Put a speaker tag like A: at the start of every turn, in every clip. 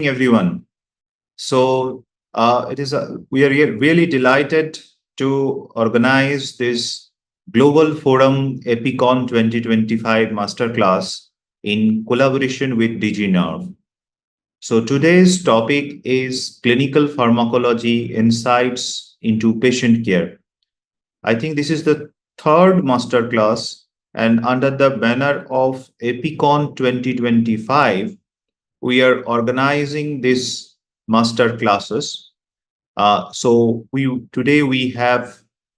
A: everyone. We are really delighted to organize this Global Forum APICON 2025 Masterclass in collaboration with DigiNerve. So today's topic is clinical pharmacology insights into patient care. I think this is the third masterclass, and under the banner of APICON 2025, we are organizing these master classes. So we today we have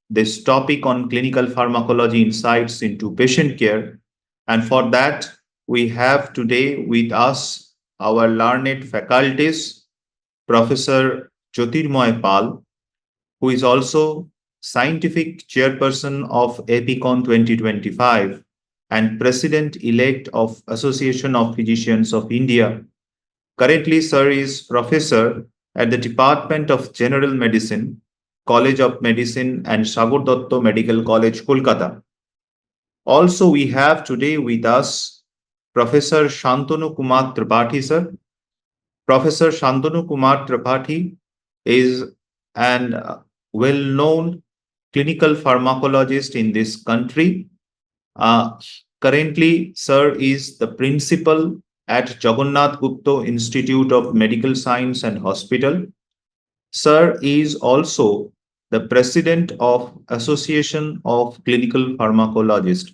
A: this topic on clinical pharmacology insights into patient care, and for that we have today with us our learned faculties, Professor Jyotirmoy Pal, who is also scientific chairperson of APICON 2025 and president-elect of Association of Physicians of India. Currently, sir is professor at the Department of General Medicine, College of Medicine and Sagar Datta Medical College, Kolkata. Also, we have today with us Professor Santanu Kumar Tripathi, sir. Professor Santanu Kumar Tripathi is an well-known clinical pharmacologist in this country. Uh, Currently, sir is the principal at Jagannath Gupta Institute of Medical Science and Hospital. Sir is also the president of Association of Clinical Pharmacologists.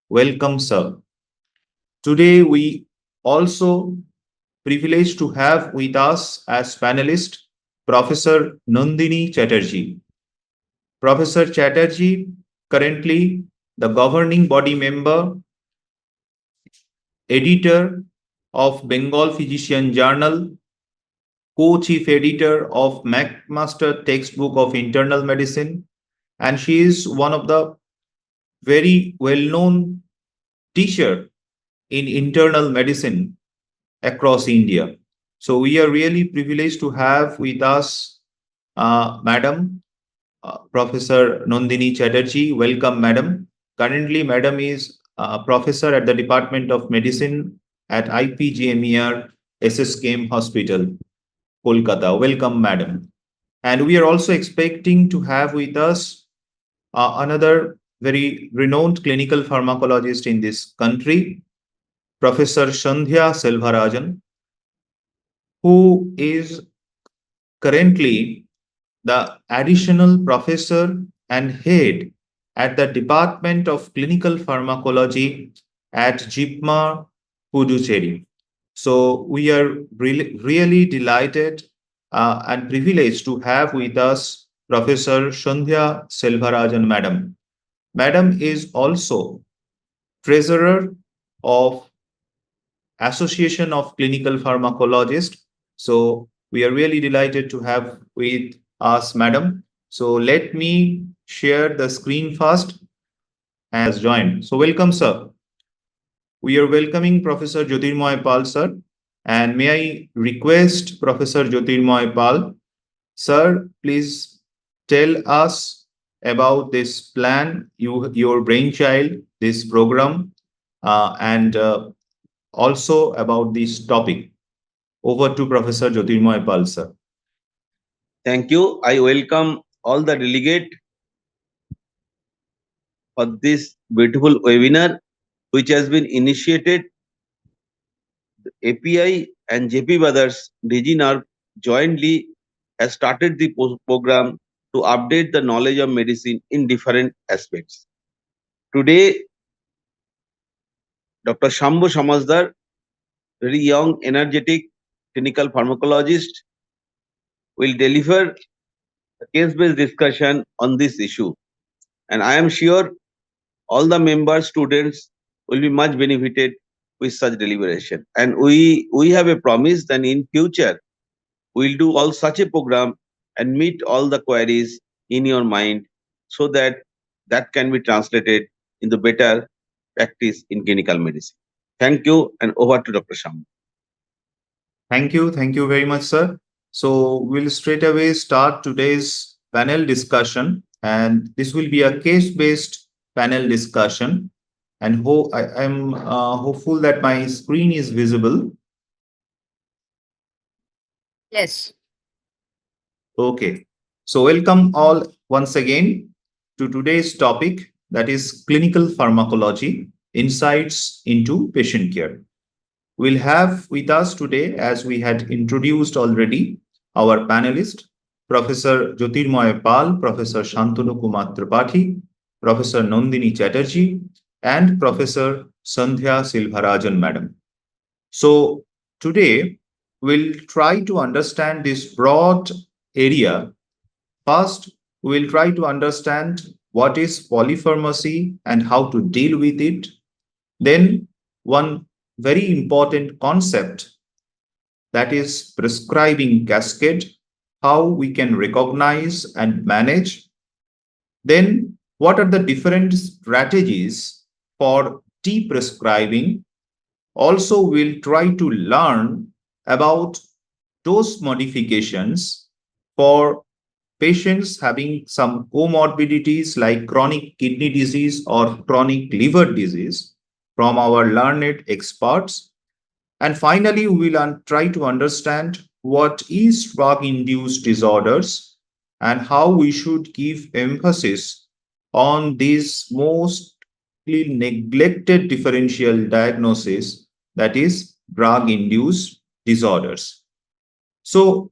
A: Welcome, sir. Today, we also privileged to have with us as panelist Professor Nandini Chatterjee. Professor Chatterjee, currently the governing body member, editor of Bengal Physician Journal, co-chief editor of McMaster Textbook of Internal Medicine, and she is one of the very well-known teacher in internal medicine across India. So we are really privileged to have with us Madam Professor Nandini Chatterjee. Welcome, Madam. Currently, Madam is a professor at the Department of Medicine at IPGMER SSKM Hospital, Kolkata. Welcome, Madam. And we are also expecting to have with us another very renowned clinical pharmacologist in this country, Professor Sandhiya Selvarajan, who is currently the additional professor and head at the Department of Clinical Pharmacology at JIPMA, Puducherry. So we are really delighted and privileged to have with us Professor Sandhya Selvarajan, Madam. Madam is also treasurer of Association of Clinical Pharmacologists. So we are really delighted to have with us, Madam. So let me share the screen first as joined. So welcome, sir. We are welcoming Professor Jyotirmoy Pal, sir. And may I request Professor Jyotirmoy Pal, sir, please tell us about this plan, your brainchild, this program, and also about this topic. Over to Professor Jyotirmoy Pal, sir.
B: Thank you. I welcome all the delegate for this beautiful webinar, which has been initiated. API and JP Brothers DigiNerve jointly has started the program to update the knowledge of medicine in different aspects. Today, Dr. Shambo Samrat, very young, energetic clinical pharmacologist, will deliver a case-based discussion on this issue. And I am sure all the members, students will be much benefited with such deliberation. And we have a promise that in future, we'll do all such a program and meet all the queries in your mind so that that can be translated into better practice in clinical medicine. Thank you, and over to Dr. Sham.
A: Thank you. Thank you very much, sir. So we'll straight away start today's panel discussion, and this will be a case-based panel discussion. And I'm hopeful that my screen is visible.
C: Yes.
A: Okay. So, welcome all once again to today's topic, that is clinical pharmacology insights into patient care. We'll have with us today, as we had introduced already, our panelist, Professor Jyotirmoy Pal, Professor Santanu K Tripathi, Professor Nandini Chatterjee, and Professor Sandhiya Selvarajan, Madam. So, today we'll try to understand this broad area. First, we will try to understand what is polypharmacy and how to deal with it. Then, one very important concept, that is prescribing cascade, how we can recognize and manage. Then, what are the different strategies for deprescribing? Also, we'll try to learn about dose modifications for patients having some comorbidities like chronic kidney disease or chronic liver disease from our learned experts. And finally, we will try to understand what is drug induced disorders and how we should give emphasis on these mostly neglected differential diagnosis, that is drug induced disorders. So,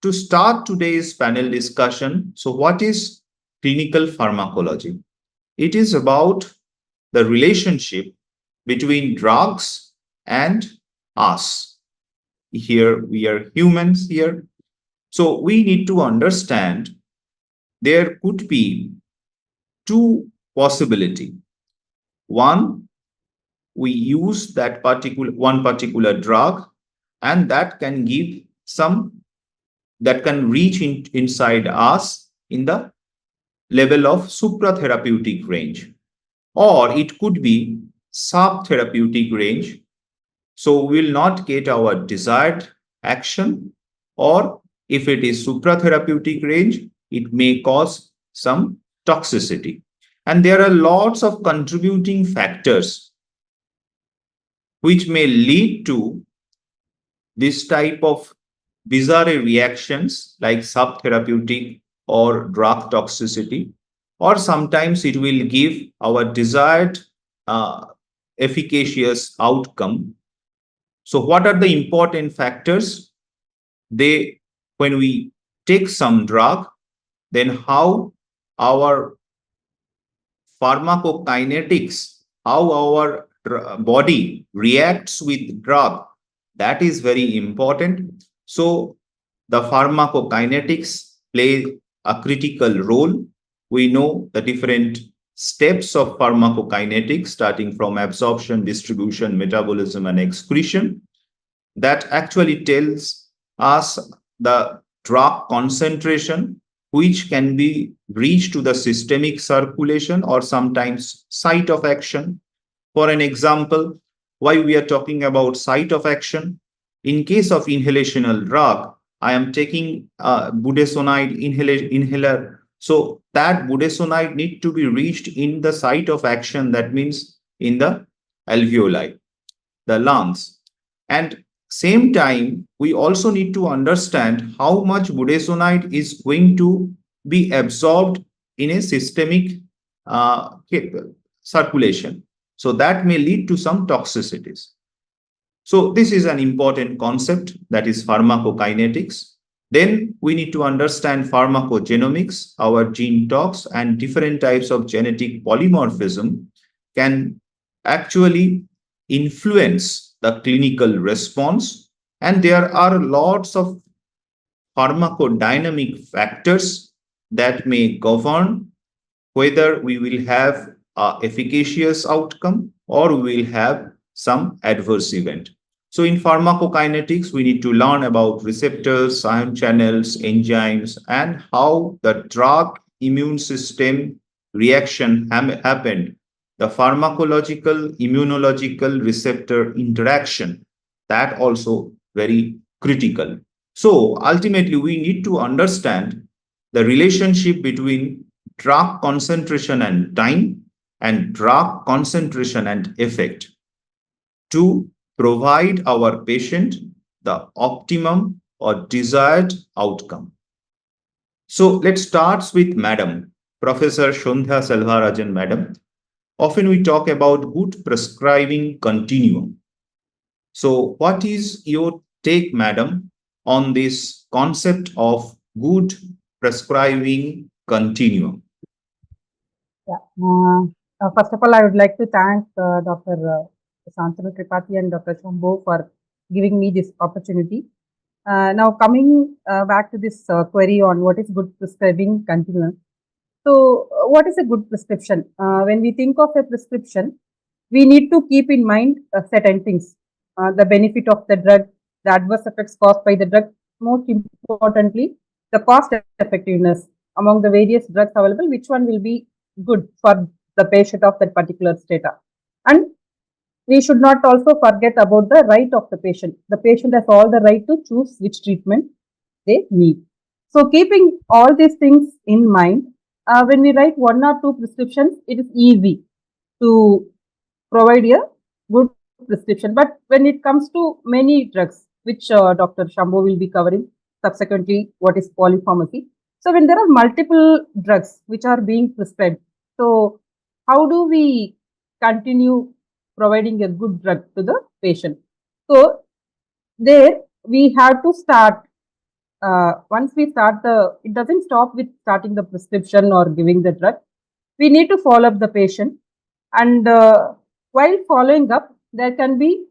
A: to start today's panel discussion, so what is clinical pharmacology? It is about the relationship between drugs and us. Here we are humans here. So we need to understand there could be two possibility. One, we use that particular drug, and that can give some, that can reach inside us in the level of supratherapeutic range, or it could be subtherapeutic range. So we will not get our desired action, or if it is supratherapeutic range, it may cause some toxicity. And there are lots of contributing factors which may lead to this type of bizarre reactions like subtherapeutic or drug toxicity, or sometimes it will give our desired uh, efficacious outcome. So, what are the important factors? They, when we take some drug, then how our pharmacokinetics, how our body reacts with drug, that is very important. So the pharmacokinetics play a critical role. We know the different steps of pharmacokinetics, starting from absorption, distribution, metabolism, and excretion. That actually tells us the drug concentration which can be reached to the systemic circulation or sometimes site of action. For an example, why we are talking about site of action? In case of inhalational drug, I am taking a budesonide inhaler. So that budesonide need to be reached in the site of action, that means in the alveoli, the lungs. And same time, we also need to understand how much budesonide is going to be absorbed in a systemic circulation. So that may lead to some toxicities. So this is an important concept, that is pharmacokinetics. Then we need to understand pharmacogenomics, our gene tox and different types of genetic polymorphism can actually influence the clinical response. And there are lots of pharmacodynamic factors that may govern whether we will have a efficacious outcome or we will have some adverse event. So in pharmacokinetics, we need to learn about receptors, ion channels, enzymes, and how the drug immune system reaction happened. The pharmacological, immunological receptor interaction, that also very critical. So ultimately, we need to understand the relationship between drug concentration and time and drug concentration and effect to provide our patient the optimum or desired outcome. So let's start with Madam, Professor Sandhiya Selvarajan, Madam. Often we talk about good prescribing continuum. So what is your take, Madam, on this concept of good prescribing continuum?
C: Yeah. First of all, I would like to thank Dr. Santanu Tripathi and Dr. Shambo for giving me this opportunity. Now, coming back to this query on what is good prescribing continuum. So, what is a good prescription? When we think of a prescription, we need to keep in mind certain things: the benefit of the drug, the adverse effects caused by the drug, most importantly, the cost effectiveness among the various drugs available, which one will be good for the patient of that particular status. And we should not also forget about the right of the patient. The patient has all the right to choose which treatment they need. So, keeping all these things in mind, when we write one or two prescriptions, it is easy to provide a good prescription. But when it comes to many drugs, which Dr. Shambo will be covering subsequently, what is polypharmacy. So, when there are multiple drugs which are being prescribed, so how do we continue providing a good drug to the patient? So, there we have to start. Once we start it doesn't stop with starting the prescription or giving the drug. We need to follow up the patient, and while following up, there can be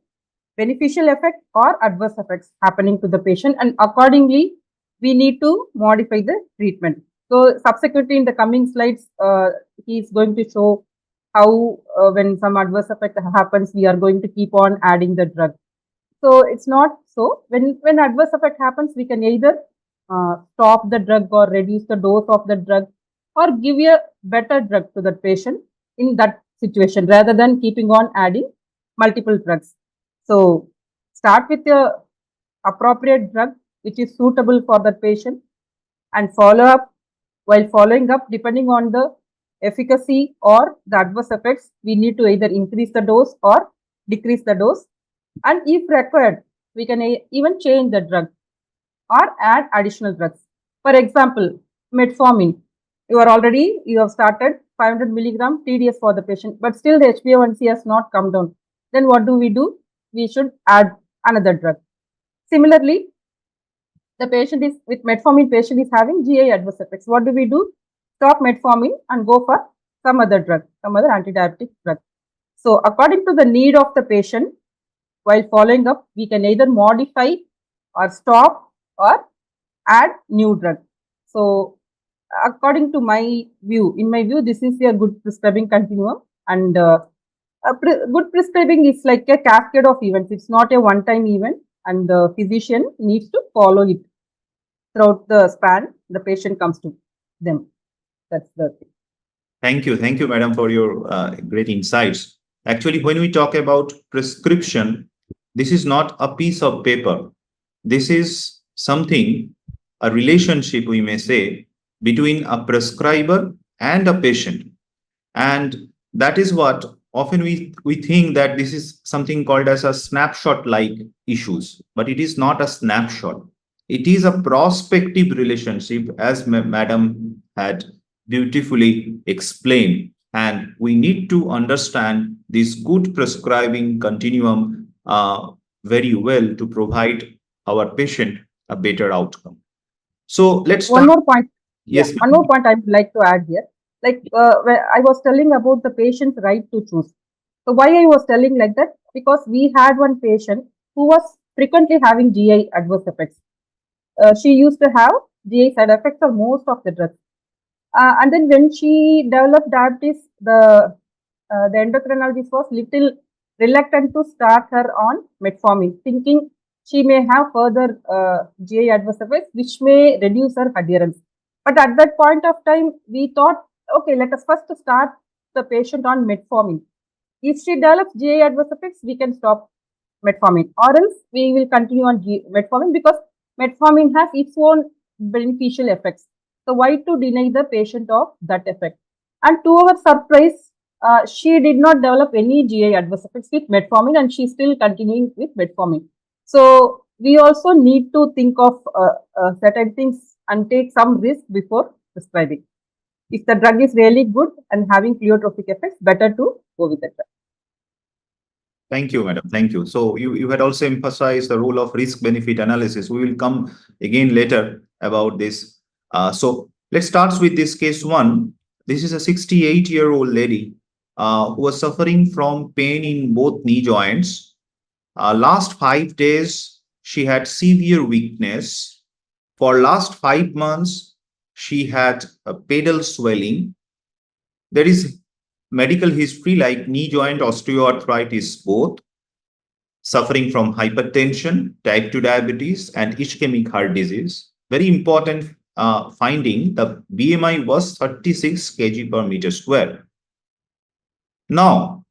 C: beneficial effect or adverse effects happening to the patient, and accordingly, we need to modify the treatment. So, subsequently, in the coming slides, he is going to show how, when some adverse effect happens, we are going to keep on adding the drug. So, it's not so. When adverse effect happens, we can either stop the drug or reduce the dose of the drug or give a better drug to the patient in that situation rather than keeping on adding multiple drugs. So, start with the appropriate drug which is suitable for the patient and follow up. While following up, depending on the efficacy or the adverse effects, we need to either increase the dose or decrease the dose. And if required, we can even change the drug or add additional drugs. For example, metformin. You have started 500 milligram TDS for the patient, but still the HbA1c has not come down. Then what do? We should add another drug. Similarly, the patient is with metformin, patient is having GI adverse effects. What do? Stop metformin and go for some other drug, some other antidiabetic drug. So, according to the need of the patient, while following up, we can either modify or stop or add new drug. So, according to my view, this is a good prescribing continuum, and good prescribing is like a cascade of events. It's not a one-time event, and the physician needs to follow it throughout the span the patient comes to them. That's the thing.
A: Thank you, madam, for your great insights. Actually, when we talk about prescription, this is not a piece of paper. This is something, a relationship, we may say, between a prescriber and a patient. And that is what often we think that this is something called as a snapshot-like issues, but it is not a snapshot. It is a prospective relationship, as madam had beautifully explained. And we need to understand this good prescribing continuum very well to provide our patient a better outcome. So let's
C: one more point.
A: Yes.
C: One more point I would like to add here. Like I was telling about the patient's right to choose. So why I was telling like that? Because we had one patient who was frequently having GI adverse effects. She used to have GI side effects of most of the drugs. And then when she developed diabetes, the endocrinologist was little reluctant to start her on metformin, thinking she may have further GI adverse effects which may reduce her adherence. But at that point of time, we thought, okay, let us first start the patient on metformin. If she develops GI adverse effects, we can stop metformin, or else we will continue on metformin because metformin has its own beneficial effects. So why to deny the patient of that effect? And to our surprise, she did not develop any GI adverse effects with metformin, and she's still continuing with metformin. So we also need to think of certain things and take some risk before prescribing. If the drug is really good and having pleiotropic effects, better to go with the drug.
A: Thank you, madam. Thank you. So you had also emphasized the role of risk-benefit analysis. We will come again later about this. So let's start with this case one. This is a 68-year-old lady who was suffering from pain in both knee joints. Last 5 days, she had severe weakness. For last 5 months, she had a pedal swelling. There is medical history like knee joint osteoarthritis both, suffering from hypertension, type 2 diabetes, and ischemic heart disease. Very important finding, the BMI was 36 kg per meter square. Now,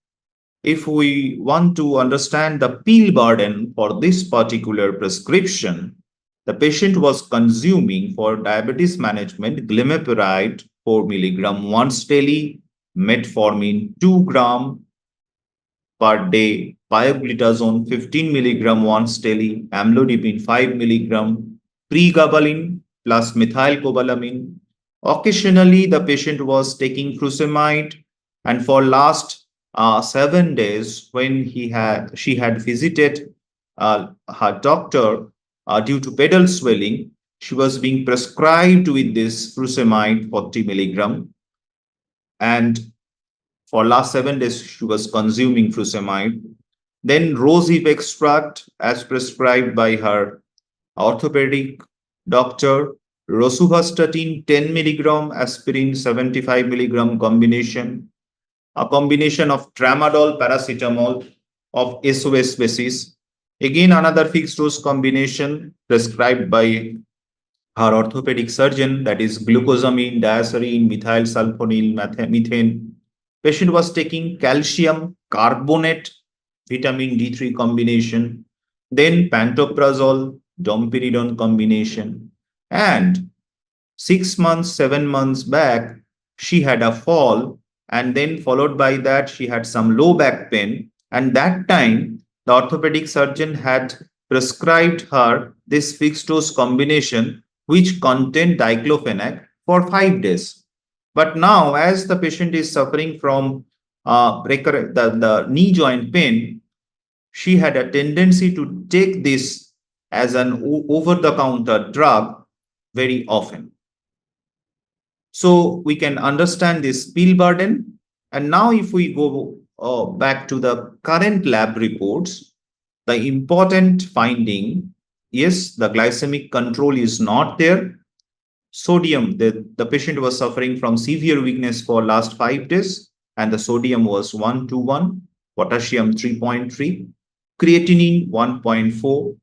A: if we want to understand the pill burden for this particular prescription, the patient was consuming for diabetes management glimepiride 4 milligram once daily, metformin 2 gram per day, pioglitazone 15 milligram once daily, amlodipine 5 milligram, pregabalin plus methylcobalamin. Occasionally, the patient was taking furosemide, and for last 7 days, when she had visited her doctor due to pedal swelling, she was being prescribed with this furosemide 40 milligram, and for last 7 days, she was consuming furosemide. Then rosehip extract as prescribed by her orthopedic doctor, rosuvastatin 10 milligram, aspirin 75 milligram combination, a combination of tramadol, paracetamol of SOS basis. Again, another fixed dose combination prescribed by her orthopedic surgeon, that is glucosamine, diacerin, methyl sulfonyl, methane. Patient was taking calcium carbonate, vitamin D3 combination, then pantoprazole, domperidone combination. And 6 months, 7 months back, she had a fall, and then followed by that, she had some low back pain. And that time, the orthopedic surgeon had prescribed her this fixed dose combination, which contained diclofenac for 5 days. But now, as the patient is suffering from the knee joint pain, she had a tendency to take this as an over-the-counter drug very often. So we can understand this pill burden. And now if we go back to the current lab reports, the important finding, yes, the glycemic control is not there. Sodium, the patient was suffering from severe weakness for last 5 days, and the sodium was 1 to 1, potassium 3.3, creatinine 1.4.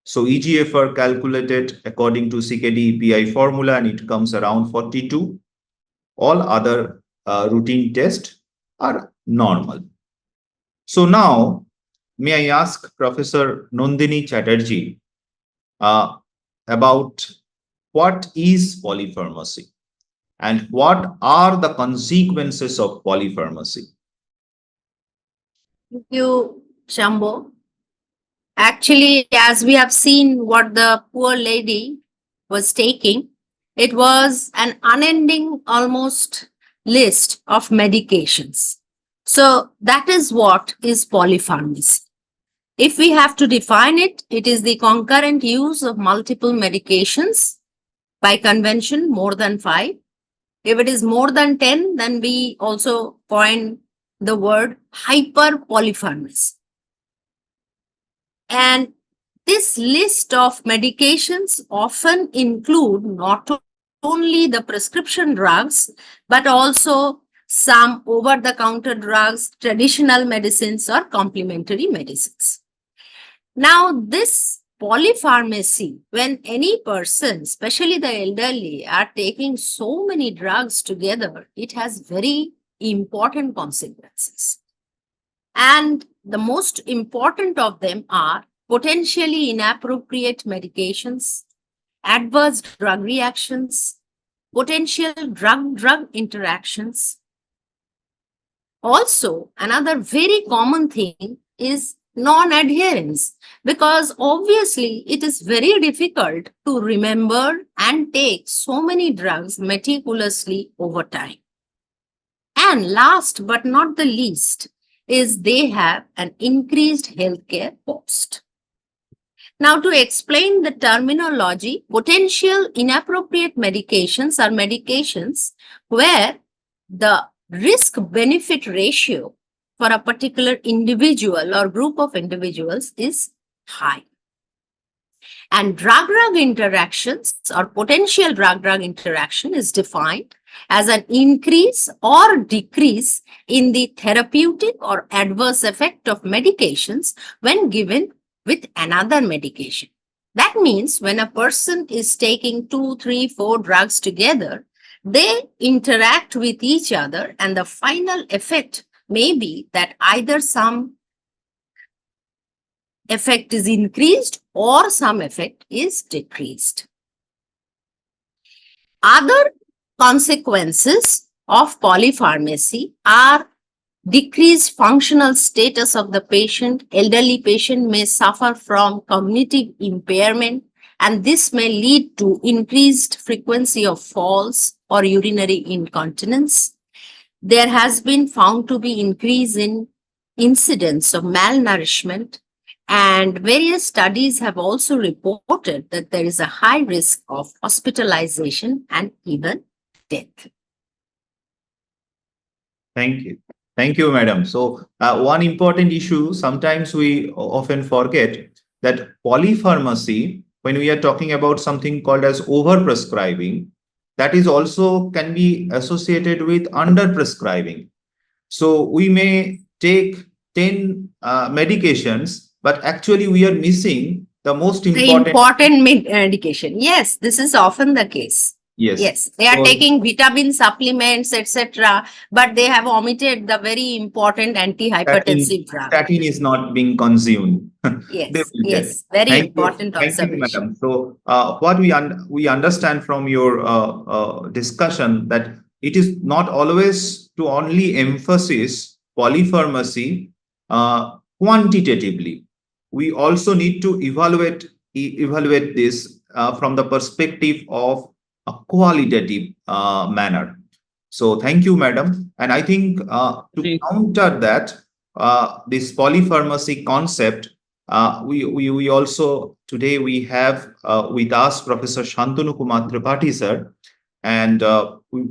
A: So EGFR calculated according to CKD EPI formula, and it comes around 42. All other routine tests are normal. So now, may I ask Professor Nandini Chatterjee about what is polypharmacy and what are the consequences of polypharmacy?
D: Thank you, Shambo. Actually, as we have seen what the poor lady was taking, it was an unending almost list of medications. So that is what is polypharmacy. If we have to define it, it is the concurrent use of multiple medications, by convention more than 5. If it is more than 10, then we also coin the word hyperpolypharmacy. And this list of medications often include not only the prescription drugs, but also some over-the-counter drugs, traditional medicines, or complementary medicines. Now, this polypharmacy, when any person, especially the elderly, are taking so many drugs together, it has very important consequences. And the most important of them are potentially inappropriate medications, adverse drug reactions, potential drug-drug interactions. Also, another very common thing is non-adherence, because obviously it is very difficult to remember and take so many drugs meticulously over time. And last but not the least is they have an increased healthcare cost. Now, to explain the terminology, potential inappropriate medications are medications where the risk-benefit ratio for a particular individual or group of individuals is high. And drug-drug interactions or potential drug-drug interaction is defined as an increase or decrease in the therapeutic or adverse effect of medications when given with another medication. That means when a person is taking 2, 3, 4 drugs together, they interact with each other, and the final effect may be that either some effect is increased or some effect is decreased. Other consequences of polypharmacy are decreased functional status of the patient. Elderly patient may suffer from cognitive impairment, and this may lead to increased frequency of falls or urinary incontinence. There has been found to be increase in incidence of malnourishment, and various studies have also reported that there is a high risk of hospitalization and even death.
A: Thank you. Thank you, madam. So one important issue, sometimes we often forget that polypharmacy, when we are talking about something called as overprescribing, that is also can be associated with underprescribing. So we may take 10 medications, but actually we are missing the most
D: important medication. Yes, this is often the case. Yes, they are taking vitamin supplements, etc., but they have omitted the very important antihypertensive drug.
A: Statin is not being consumed.
D: Yes, very important observation.
A: Thank you, madam. So, what we understand from your discussion that it is not always to only emphasis polypharmacy quantitatively. We also need to evaluate this from the perspective of a qualitative manner. So thank you, madam. And I think to counter that, this polypharmacy concept, we also today we have with us Professor Santanu K Tripathi sir, and we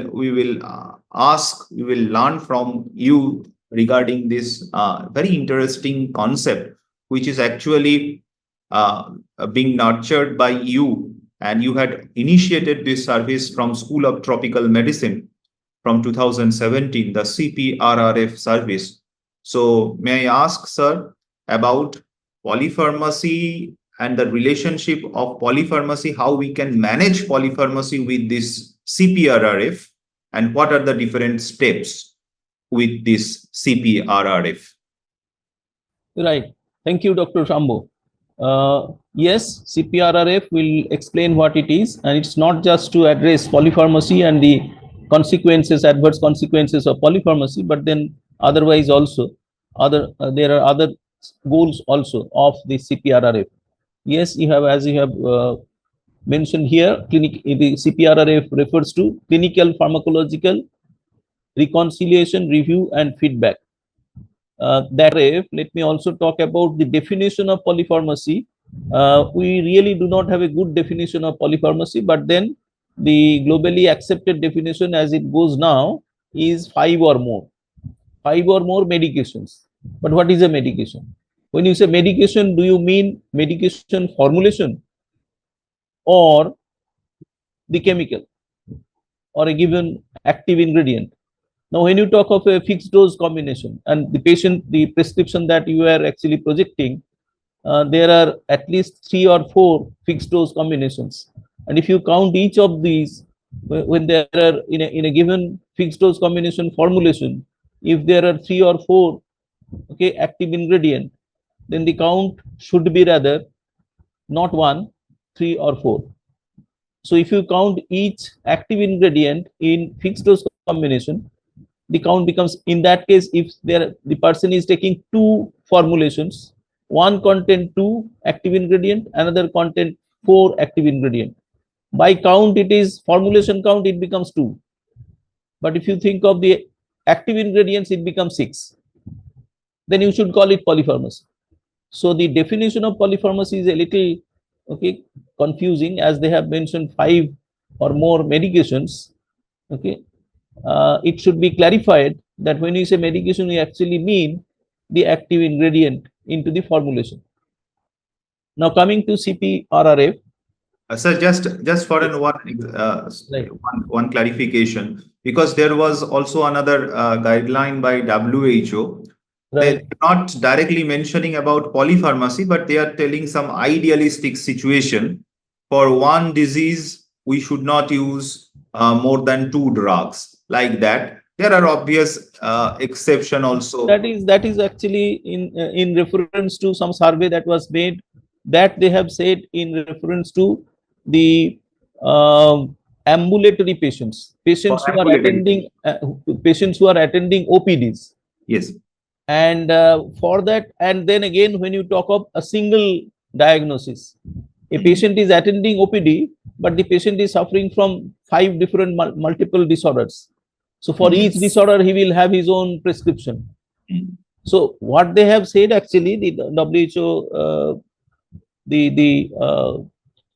A: will learn from you regarding this very interesting concept, which is actually being nurtured by you. And you had initiated this service from School of Tropical Medicine from 2017, the CPRRF service. So may I ask, sir, about polypharmacy and the relationship of polypharmacy, how we can manage polypharmacy with this CPRRF, and what are the different steps with this CPRRF?
E: Right. Thank you, Dr. Shambo. Yes, CPRRF will explain what it is, and it's not just to address polypharmacy and the consequences, adverse consequences of polypharmacy, but then otherwise also there are other goals also of the CPRRF. Yes, you have, as you have mentioned here, the CPRRF refers to clinical pharmacological reconciliation, review, and feedback. Let me also talk about the definition of polypharmacy. We really do not have a good definition of polypharmacy, but then the globally accepted definition as it goes now is 5 or more medications. But what is a medication? When you say medication, do you mean medication formulation or the chemical or a given active ingredient? Now, when you talk of a fixed dose combination and the prescription that you are actually projecting, there are at least 3 or 4 fixed dose combinations. And if you count each of these, when there are in a given fixed dose combination formulation, if there are 3 or 4 active ingredient, then the count should be rather not 1, 3 or 4. So if you count each active ingredient in fixed dose combination, the count becomes, in that case, if the person is taking 2 formulations. One contain 2 active ingredient, another contain 4 active ingredient. By count, it is formulation count, it becomes 2. But if you think of the active ingredients, it becomes 6. Then you should call it polypharmacy. So the definition of polypharmacy is a little confusing, as they have mentioned 5 or more medications. It should be clarified that when you say medication, we actually mean the active ingredient into the formulation. Now coming to CPRRF.
A: Sir, just for one clarification, because there was also another guideline by WHO. They're not directly mentioning about polypharmacy, but they are telling some idealistic situation. For one disease, we should not use more than 2 drugs, like that. There are obvious exception also.
E: That is actually in reference to some survey that was made, that they have said in reference to the ambulatory patients who are attending OPDs.
A: Yes.
E: And for that, and then again, when you talk of a single diagnosis, a patient is attending OPD, but the patient is suffering from 5 different multiple disorders. So for each disorder, he will have his own prescription. So what they have said, actually, the WHO, the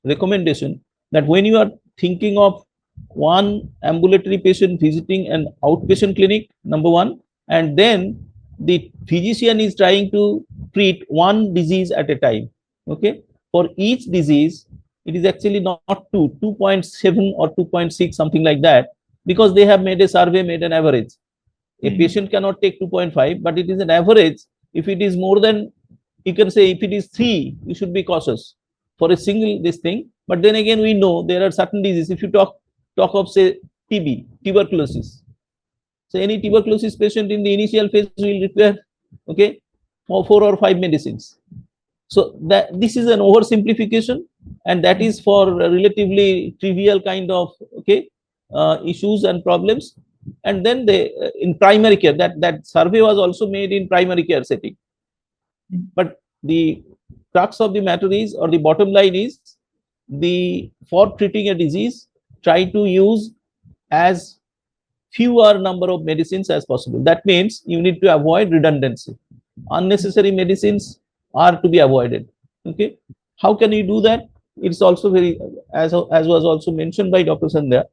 E: recommendation, that when you are thinking of one ambulatory patient visiting an outpatient clinic, number 1, and then the physician is trying to treat one disease at a time. For each disease, it is actually not 2.7 or 2.6, something like that, because they have made a survey, made an average. A patient cannot take 2.5, but it is an average. If it is more than, you can say, if it is 3, you should be cautious for a single this thing. But then again, we know there are certain diseases. If you talk of, say, TB, tuberculosis. So any tuberculosis patient in the initial phase will require 4 or 5 medicines. So that this is an oversimplification, and that is for relatively trivial kind of issues and problems. And then they in primary care, that survey was also made in primary care setting. But the crux of the matter is, or the bottom line is, for treating a disease, try to use as fewer number of medicines as possible. That means you need to avoid redundancy. Unnecessary medicines are to be avoided. How can you do that? It's also very, as was also mentioned by Dr. Sandhya,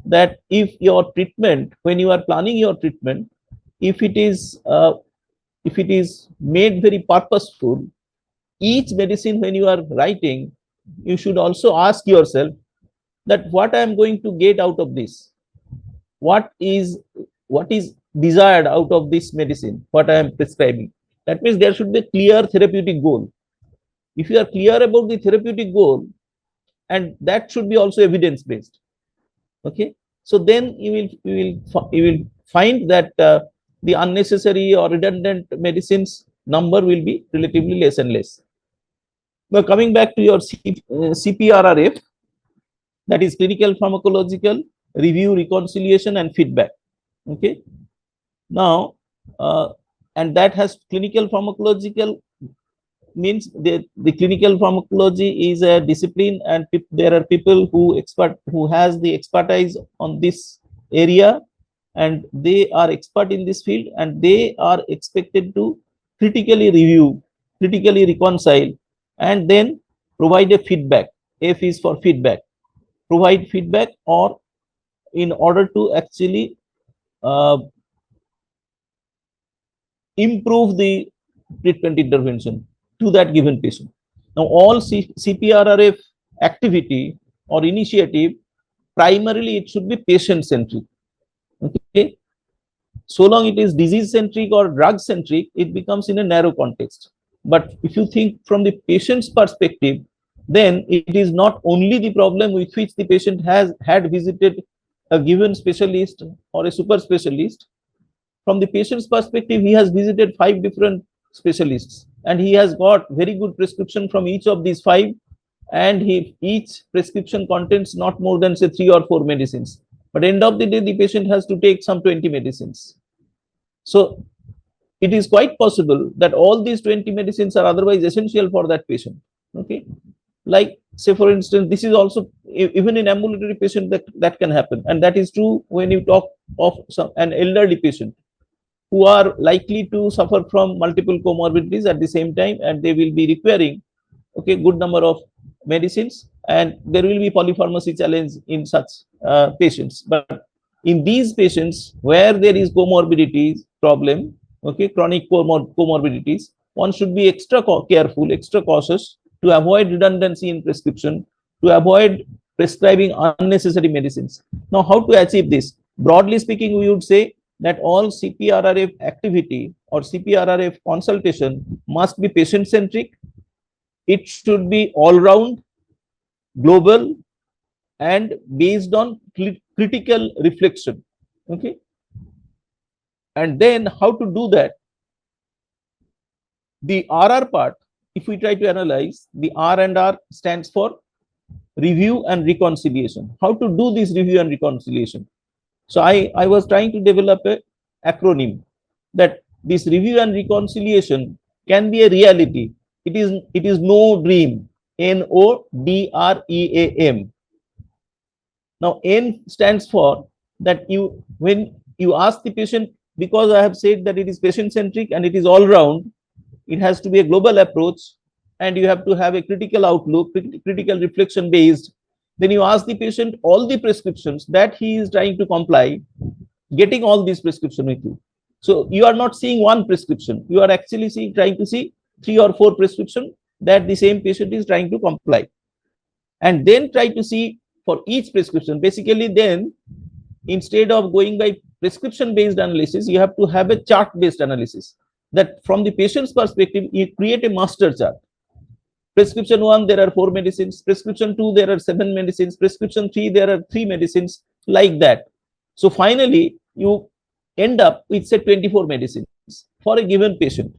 E: that if your treatment, when you are planning your treatment, if it is made very purposeful, each medicine when you are writing, you should also ask yourself that what I am going to get out of this, what is desired out of this medicine, what I am prescribing. That means there should be a clear therapeutic goal. If you are clear about the therapeutic goal, and that should be also evidence based, so then you will find that the unnecessary or redundant medicines number will be relatively less and less. Now coming back to your CPRRF, that is clinical pharmacological review, reconciliation, and feedback. Now and that has clinical pharmacological, means the clinical pharmacology is a discipline, and there are people who has the expertise on this area, and they are expert in this field, and they are expected to critically review, critically reconcile, and then provide a feedback. F is for feedback. Provide feedback, or in order to actually improve the treatment intervention to that given patient. Now, all CPRRF activity or initiative, primarily it should be patient-centric. So long it is disease-centric or drug-centric, it becomes in a narrow context. But if you think from the patient's perspective, then it is not only the problem with which the patient had visited a given specialist or a super specialist. From the patient's perspective, he has visited 5 different specialists, and he has got very good prescription from each of these 5, and each prescription contains not more than, say, 3 or 4 medicines. But end of the day, the patient has to take some 20 medicines. So it is quite possible that all these 20 medicines are otherwise essential for that patient. Okay, like say for instance, this is also even in ambulatory patient that can happen, and that is true when you talk of an elderly patient who are likely to suffer from multiple comorbidities at the same time, and they will be requiring good number of medicines, and there will be polypharmacy challenge in such patients. But in these patients where there is comorbidities problem, chronic comorbidities, one should be extra careful, extra cautious to avoid redundancy in prescription, to avoid prescribing unnecessary medicines. Now, how to achieve this? Broadly speaking, we would say that all CPRRF activity or CPRRF consultation must be patient-centric. It should be all-round, global, and based on critical reflection. Okay. And then how to do that? The RR part, if we try to analyze, the R and R stands for review and reconciliation. How to do this review and reconciliation? So I was trying to develop an acronym that this review and reconciliation can be a reality. It is no dream. NODREAM. Now N stands for that when you ask the patient, because I have said that it is patient centric and it is all round, it has to be a global approach, and you have to have a critical outlook, critical reflection based. Then you ask the patient all the prescriptions that he is trying to comply, getting all these prescriptions with you. So you are not seeing one prescription, you are actually trying to see 3 or 4 prescriptions that the same patient is trying to comply, and then try to see for each prescription. Basically, then instead of going by prescription based analysis, you have to have a chart based analysis, that from the patient's perspective you create a master chart. Prescription 1, there are 4 medicines. Prescription 2, there are 7 medicines. Prescription 3, there are 3 medicines, like that. So finally you end up with say 24 medicines for a given patient,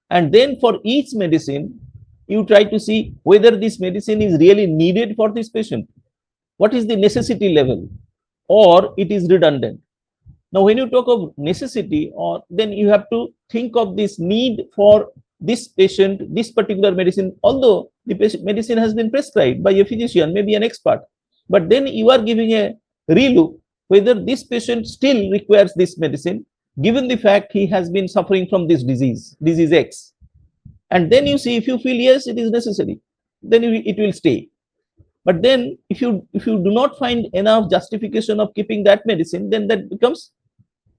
E: and then for each medicine you try to see whether this medicine is really needed for this patient, what is the necessity level, or it is redundant. Now when you talk of necessity, or then you have to think of this need for this patient, this particular medicine, although the medicine has been prescribed by a physician, maybe an expert, but then you are giving a relook whether this patient still requires this medicine given the fact he has been suffering from this disease X. And then you see, if you feel yes, it is necessary, then it will stay. But then if you do not find enough justification of keeping that medicine, then that becomes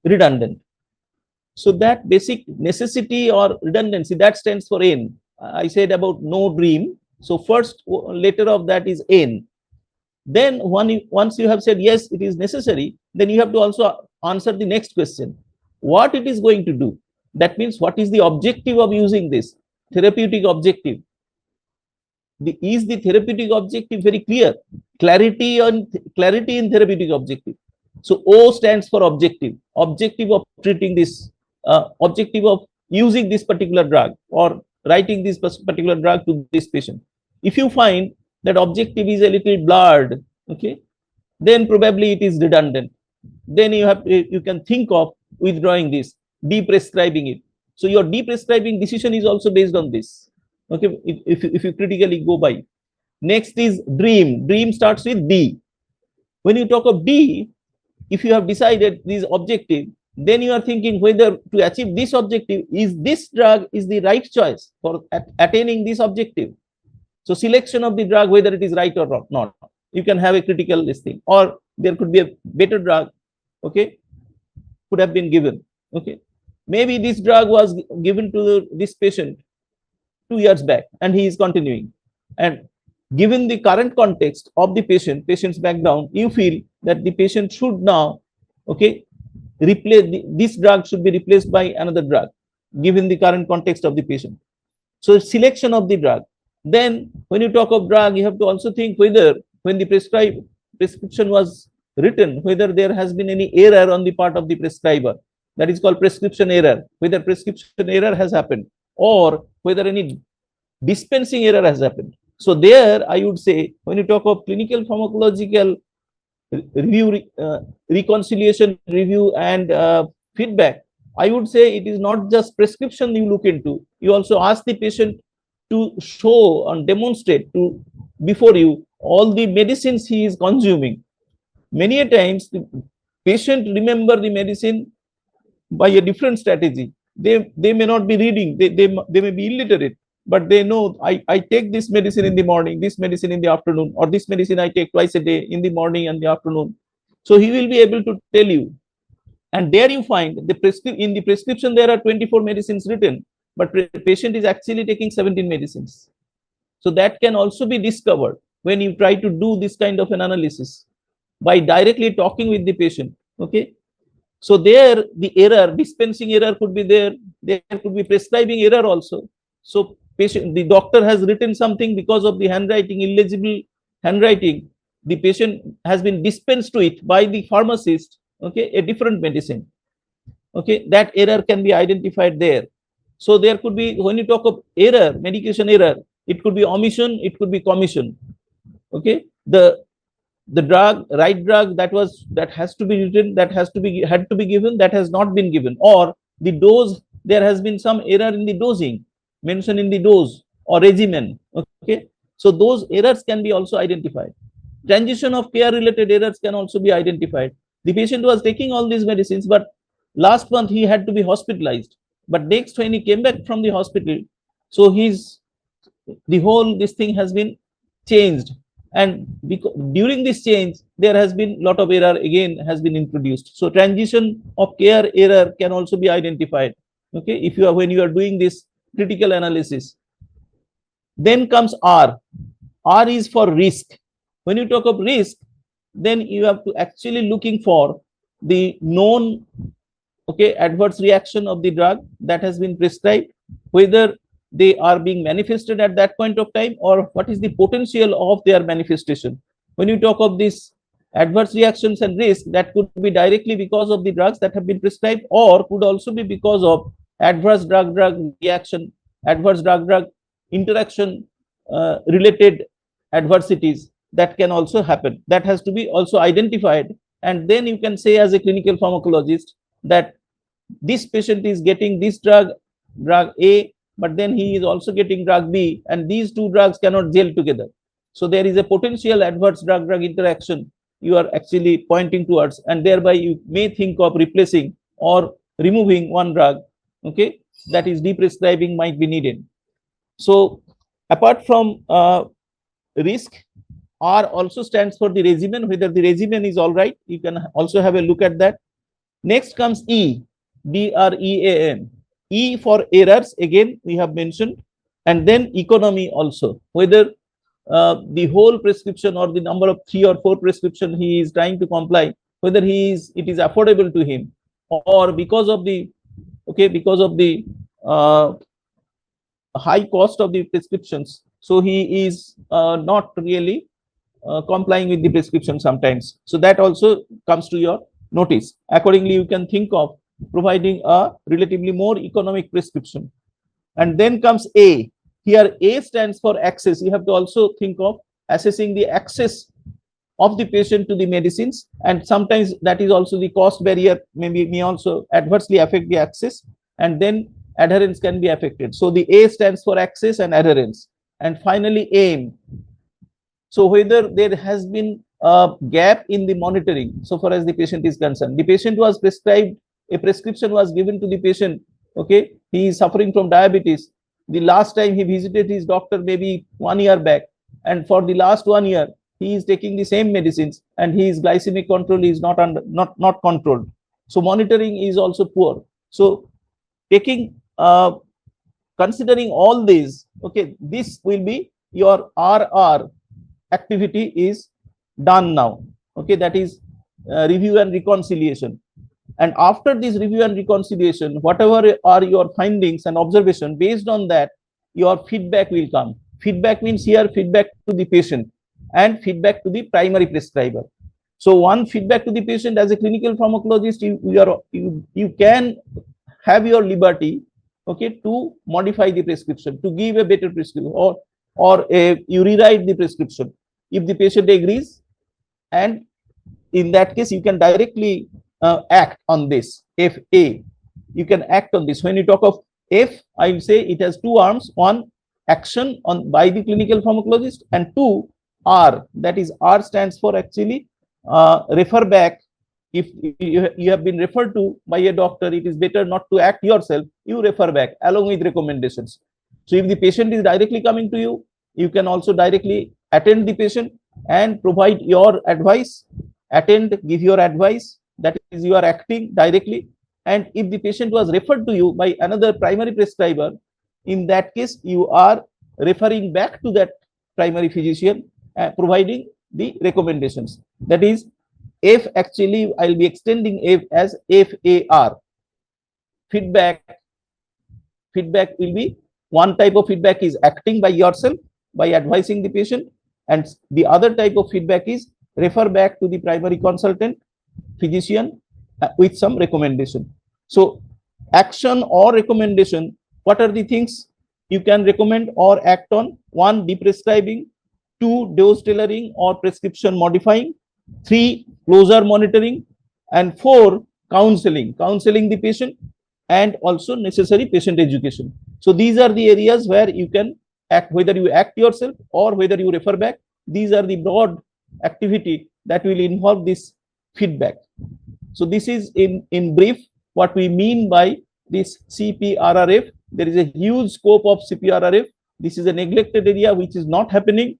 E: redundant. So that basic necessity or redundancy, that stands for N. I said about no dream. So first letter of that is N. Then once you have said yes, it is necessary, then you have to also answer the next question, what it is going to do. That means what is the objective of using this? Therapeutic objective. Is the therapeutic objective very clear? Clarity in therapeutic objective. So O stands for objective. Objective of treating this, objective of using this particular drug or writing this particular drug to this patient. If you find that objective is a little blurred, then probably it is redundant. Then you can think of withdrawing this, deprescribing it. So your deprescribing decision is also based on this. If you critically go by. Next is dream. Dream starts with D. When you talk of D, if you have decided this objective, then you are thinking whether to achieve this objective, is this drug is the right choice for attaining this objective. So selection of the drug, whether it is right or not. You can have a critical listing, or there could be a better drug, could have been given. Maybe this drug was given to this patient 2 years back and he is continuing. And given the current context of the patient's background, you feel that the patient should now, replace this drug should be replaced by another drug, given the current context of the patient. So selection of the drug. Then when you talk of drug, you have to also think whether when the prescription was written, whether there has been any error on the part of the prescriber. That is called prescription error, whether prescription error has happened or whether any dispensing error has happened. So there I would say, when you talk of clinical pharmacological review, reconciliation review and feedback, I would say it is not just prescription you look into. You also ask the patient to show and demonstrate to before you all the medicines he is consuming. Many a times the patient remember the medicine by a different strategy. They may not be reading, they may be illiterate, but they know I take this medicine in the morning, this medicine in the afternoon, or this medicine I take twice a day in the morning and the afternoon. So he will be able to tell you. And there you find in the prescription there are 24 medicines written, but patient is actually taking 17 medicines. So that can also be discovered when you try to do this kind of an analysis by directly talking with the patient. Okay. So there the error, dispensing error could be there. There could be prescribing error also. So the doctor has written something because of the handwriting, illegible handwriting. The patient has been dispensed to it by the pharmacist, okay, a different medicine. Okay, that error can be identified there. So there could be, when you talk of error, medication error, it could be omission, it could be commission. Okay, the drug, right drug that has to be written, that had to be given, that has not been given, or the dose, there has been some error in the dosing, mentioned in the dose or regimen. Okay, so those errors can be also identified. Transition of care related errors can also be identified. The patient was taking all these medicines, but last month he had to be hospitalized, but next when he came back from the hospital, so the whole this thing has been changed, and during this change there has been lot of error again has been introduced. So transition of care error can also be identified. Okay, if you are, when you are doing this critical analysis. Then comes R is for risk. When you talk of risk, then you have to actually looking for the known, okay, adverse reaction of the drug that has been prescribed, whether they are being manifested at that point of time, or what is the potential of their manifestation. When you talk of these adverse reactions and risk, that could be directly because of the drugs that have been prescribed, or could also be because of adverse drug-drug reaction, adverse drug-drug interaction related adversities that can also happen. That has to be also identified, and then you can say as a clinical pharmacologist that this patient is getting this drug A, but then he is also getting drug B, and these two drugs cannot gel together. So there is a potential adverse drug-drug interaction you are actually pointing towards, and thereby you may think of replacing or removing one drug. Okay, that is deprescribing might be needed. So apart from risk, R also stands for the regimen, whether the regimen is all right. You can also have a look at that. Next comes E, DREAM. E for errors, again we have mentioned, and then economy also, whether the whole prescription or the number of 3 or 4 prescription he is trying to comply, whether it is affordable to him, or because of the high cost of the prescriptions, so he is not really complying with the prescription sometimes. So that also comes to your notice. Accordingly, you can think of providing a relatively more economic prescription. And then comes A. Here A stands for access. You have to also think of assessing the access of the patient to the medicines, and sometimes that is also the cost barrier may also adversely affect the access, and then adherence can be affected. So the A stands for access and adherence. And finally AIM. So whether there has been a gap in the monitoring so far as the patient is concerned. The patient was prescribed, a prescription was given to the patient. Okay, he is suffering from diabetes. The last time he visited his doctor maybe 1 year back, and for the last 1 year he is taking the same medicines, and his glycemic control is not controlled. So monitoring is also poor. So taking considering all these, okay, this will be your RR activity is done now. Okay, that is review and reconciliation. And after this review and reconciliation, whatever are your findings and observation, based on that, your feedback will come. Feedback means here feedback to the patient and feedback to the primary prescriber. So one feedback to the patient, as a clinical pharmacologist, you can have your liberty, okay, to modify the prescription, to give a better prescription, or you rewrite the prescription if the patient agrees, and in that case you can directly act on this FA. you can act on this. When you talk of F, I will say it has two arms: one, action on by the clinical pharmacologist, and two, R. That is, R stands for actually refer back. If you have been referred to by a doctor, it is better not to act yourself. You refer back along with recommendations. So if the patient is directly coming to you, you can also directly attend the patient and provide your advice, give your advice. That is, you are acting directly. And if the patient was referred to you by another primary prescriber, in that case, you are referring back to that primary physician, providing the recommendations. That is, F, actually, I'll be extending F as FAR. Feedback will be, one type of feedback is acting by yourself by advising the patient, and the other type of feedback is refer back to the primary consultant physician with some recommendation. So action or recommendation, what are the things you can recommend or act on? One, deprescribing; two, dose tailoring or prescription modifying; three, closer monitoring; and four, counseling the patient, and also necessary patient education. So these are the areas where you can act, whether you act yourself or whether you refer back. These are the broad activity that will involve this feedback. So this is in brief what we mean by this CPRRF. There is a huge scope of CPRRF. This is a neglected area which is not happening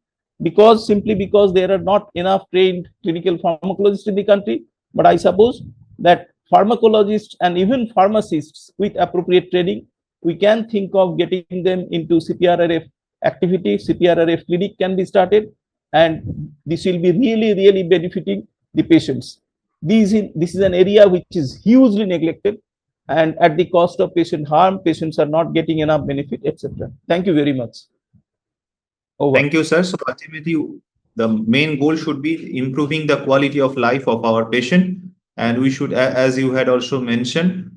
E: simply because there are not enough trained clinical pharmacologists in the country. But I suppose that pharmacologists and even pharmacists with appropriate training, we can think of getting them into CPRRF activity. CPRRF clinic can be started, and this will be really benefiting the patients. This is an area which is hugely neglected, and at the cost of patient harm, patients are not getting enough benefit, etc. Thank you very much.
A: Over. Thank you, sir. So ultimately, the main goal should be improving the quality of life of our patient, and we should, as you had also mentioned,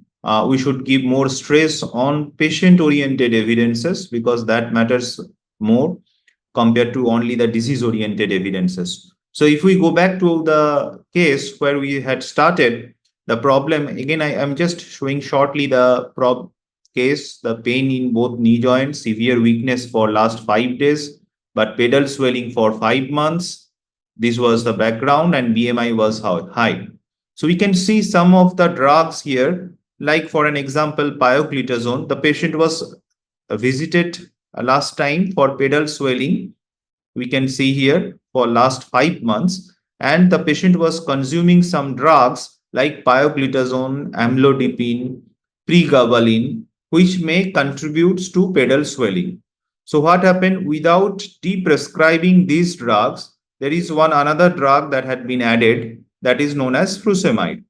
A: we should give more stress on patient-oriented evidences, because that matters more compared to only the disease-oriented evidences. So if we go back to the case where we had started, the problem, again, I am just showing shortly the case, the pain in both knee joints, severe weakness for last 5 days, but pedal swelling for 5 months. This was the background, and BMI was high. So we can see some of the drugs here, like for an example, pioglitazone. The patient was visited last time for pedal swelling. We can see here for last 5 months, and the patient was consuming some drugs like pioglitazone, amlodipine, pregabalin, which may contribute to pedal swelling. So what happened? Without deprescribing these drugs, there is another drug that had been added, that is known as furosemide.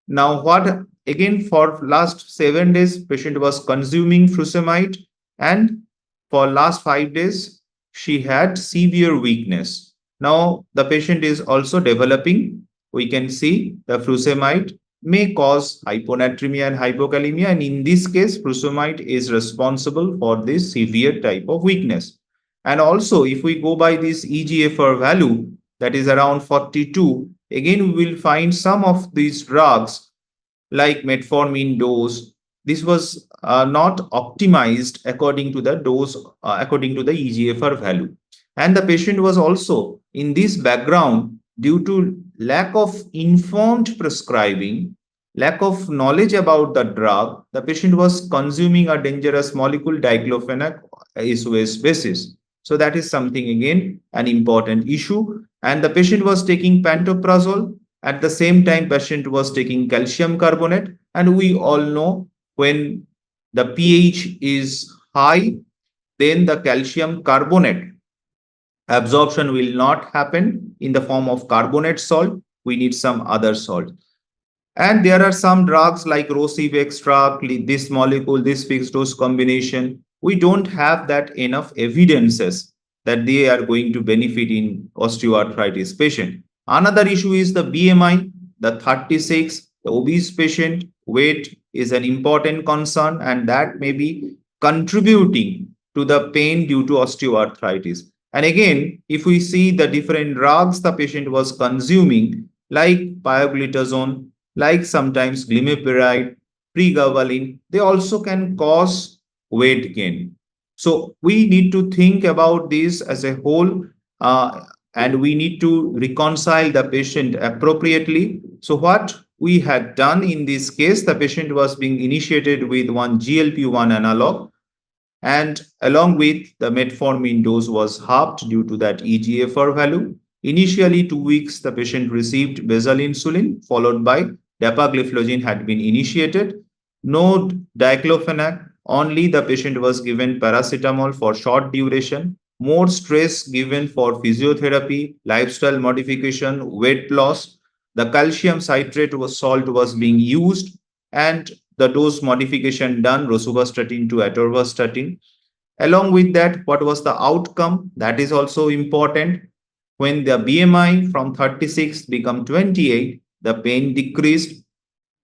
A: Now what, again, for last 7 days, patient was consuming furosemide, and for last 5 days, she had severe weakness. Now the patient is also developing. We can see the furosemide may cause hyponatremia and hypokalemia, and in this case, furosemide is responsible for this severe type of weakness. And also, if we go by this EGFR value, that is around 42, again we will find some of these drugs like metformin dose. This was not optimized according to the dose, according to the EGFR value. And the patient was also in this background, due to lack of informed prescribing, lack of knowledge about the drug, the patient was consuming a dangerous molecule, diclofenac SOS basis. So that is something, again, an important issue. And the patient was taking pantoprazole. At the same time, patient was taking calcium carbonate. And we all know when the pH is high, then the calcium carbonate absorption will not happen in the form of carbonate salt. We need some other salt. And there are some drugs like Rosif extract, this molecule, this fixed dose combination. We don't have that enough evidences that they are going to benefit in osteoarthritis patient. Another issue is the BMI, the 36, the obese patient. Weight is an important concern, and that may be contributing to the pain due to osteoarthritis. And again, if we see the different drugs the patient was consuming, like pioglitazone, like sometimes glimepiride, pregabalin, they also can cause weight gain. So we need to think about this as a whole, and we need to reconcile the patient appropriately. So what we had done in this case, the patient was being initiated with one GLP-1 analog, and along with the metformin dose was halved due to that EGFR value. Initially, 2 weeks, the patient received basal insulin, followed by dapagliflozin had been initiated. No diclofenac, only the patient was given paracetamol for short duration. More stress given for physiotherapy, lifestyle modification, weight loss. The calcium citrate salt was being used, and the dose modification done, rosuvastatin to atorvastatin. Along with that, what was the outcome? That is also important. When the BMI from 36 become 28, the pain decreased.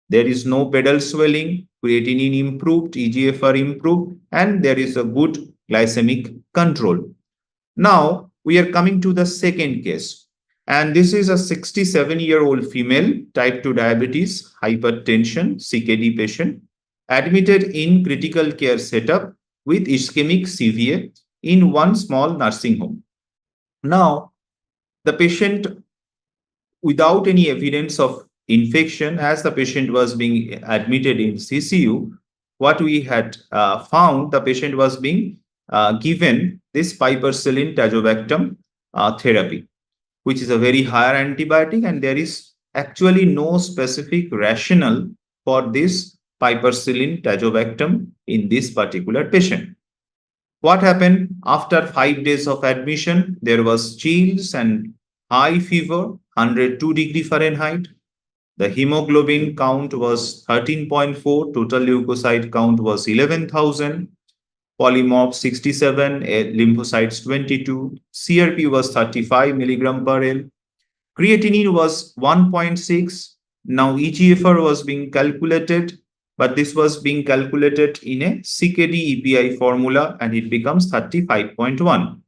A: There is no pedal swelling, creatinine improved, EGFR improved, and there is a good glycemic control. Now, we are coming to the second case. And this is a 67-year-old female, type 2 diabetes, hypertension, CKD patient, admitted in critical care setup with ischemic CVA in one small nursing home. Now, the patient, without any evidence of infection, as the patient was being admitted in CCU, what we had found, the patient was being given this piperacillin tazobactam therapy, which is a very higher antibiotic, and there is actually no specific rationale for this piperacillin tazobactam in this particular patient. What happened after 5 days of admission? There was chills and high fever, 102 degree Fahrenheit. The hemoglobin count was 13.4, total leukocyte count was 11,000, polymorph 67, lymphocytes 22, CRP was 35 milligram per L, creatinine was 1.6. Now EGFR was being calculated, but this was being calculated in a CKD EPI formula, and it becomes 35.1.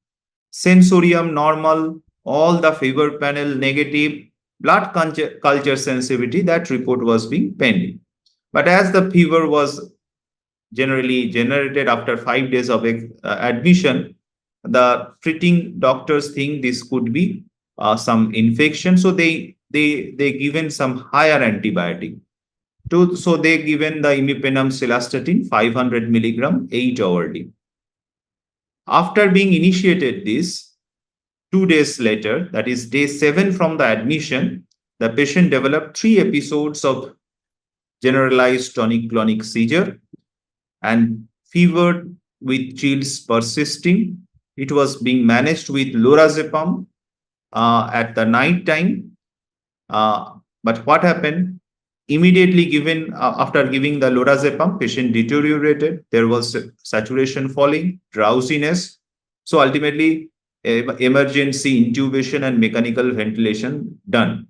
A: Sensorium normal, all the fever panel negative, blood culture sensitivity, that report was being pending. But as the fever was generally generated after 5 days of admission, the treating doctors think this could be some infection, so they given some higher antibiotic. So they given the imipenem cilastatin 500 milligram 8 hourly. After being initiated this, 2 days later, that is day 7 from the admission, the patient developed 3 episodes of generalized tonic-clonic seizure and fever with chills persisting. It was being managed with lorazepam at the night time. But what happened? Immediately given after giving the lorazepam, patient deteriorated. There was saturation falling, drowsiness. So ultimately, emergency intubation and mechanical ventilation done.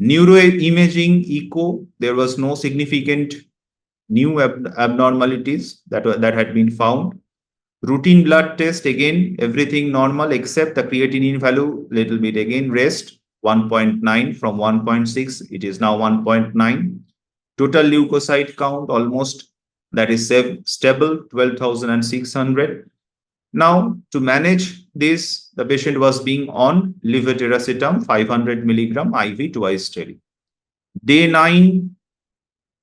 A: Neuroimaging echo, there was no significant new abnormalities that had been found. Routine blood test, again, everything normal except the creatinine value, little bit again rest, 1.9 from 1.6, it is now 1.9. Total leukocyte count almost, that is stable, 12,600. Now, to manage this, the patient was being on levetiracetam 500 milligram IV twice daily. Day 9,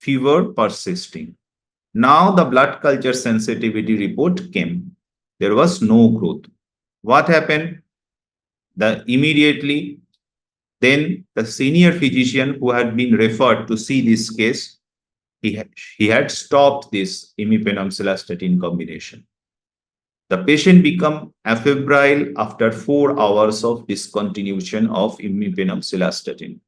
A: fever persisting. Now the blood culture sensitivity report came. There was no growth. What happened? Immediately, then the senior physician who had been referred to see this case, he had stopped this imipenem cilastatin combination. The patient became afebrile after 4 hours of discontinuation of imipenem cilastatin.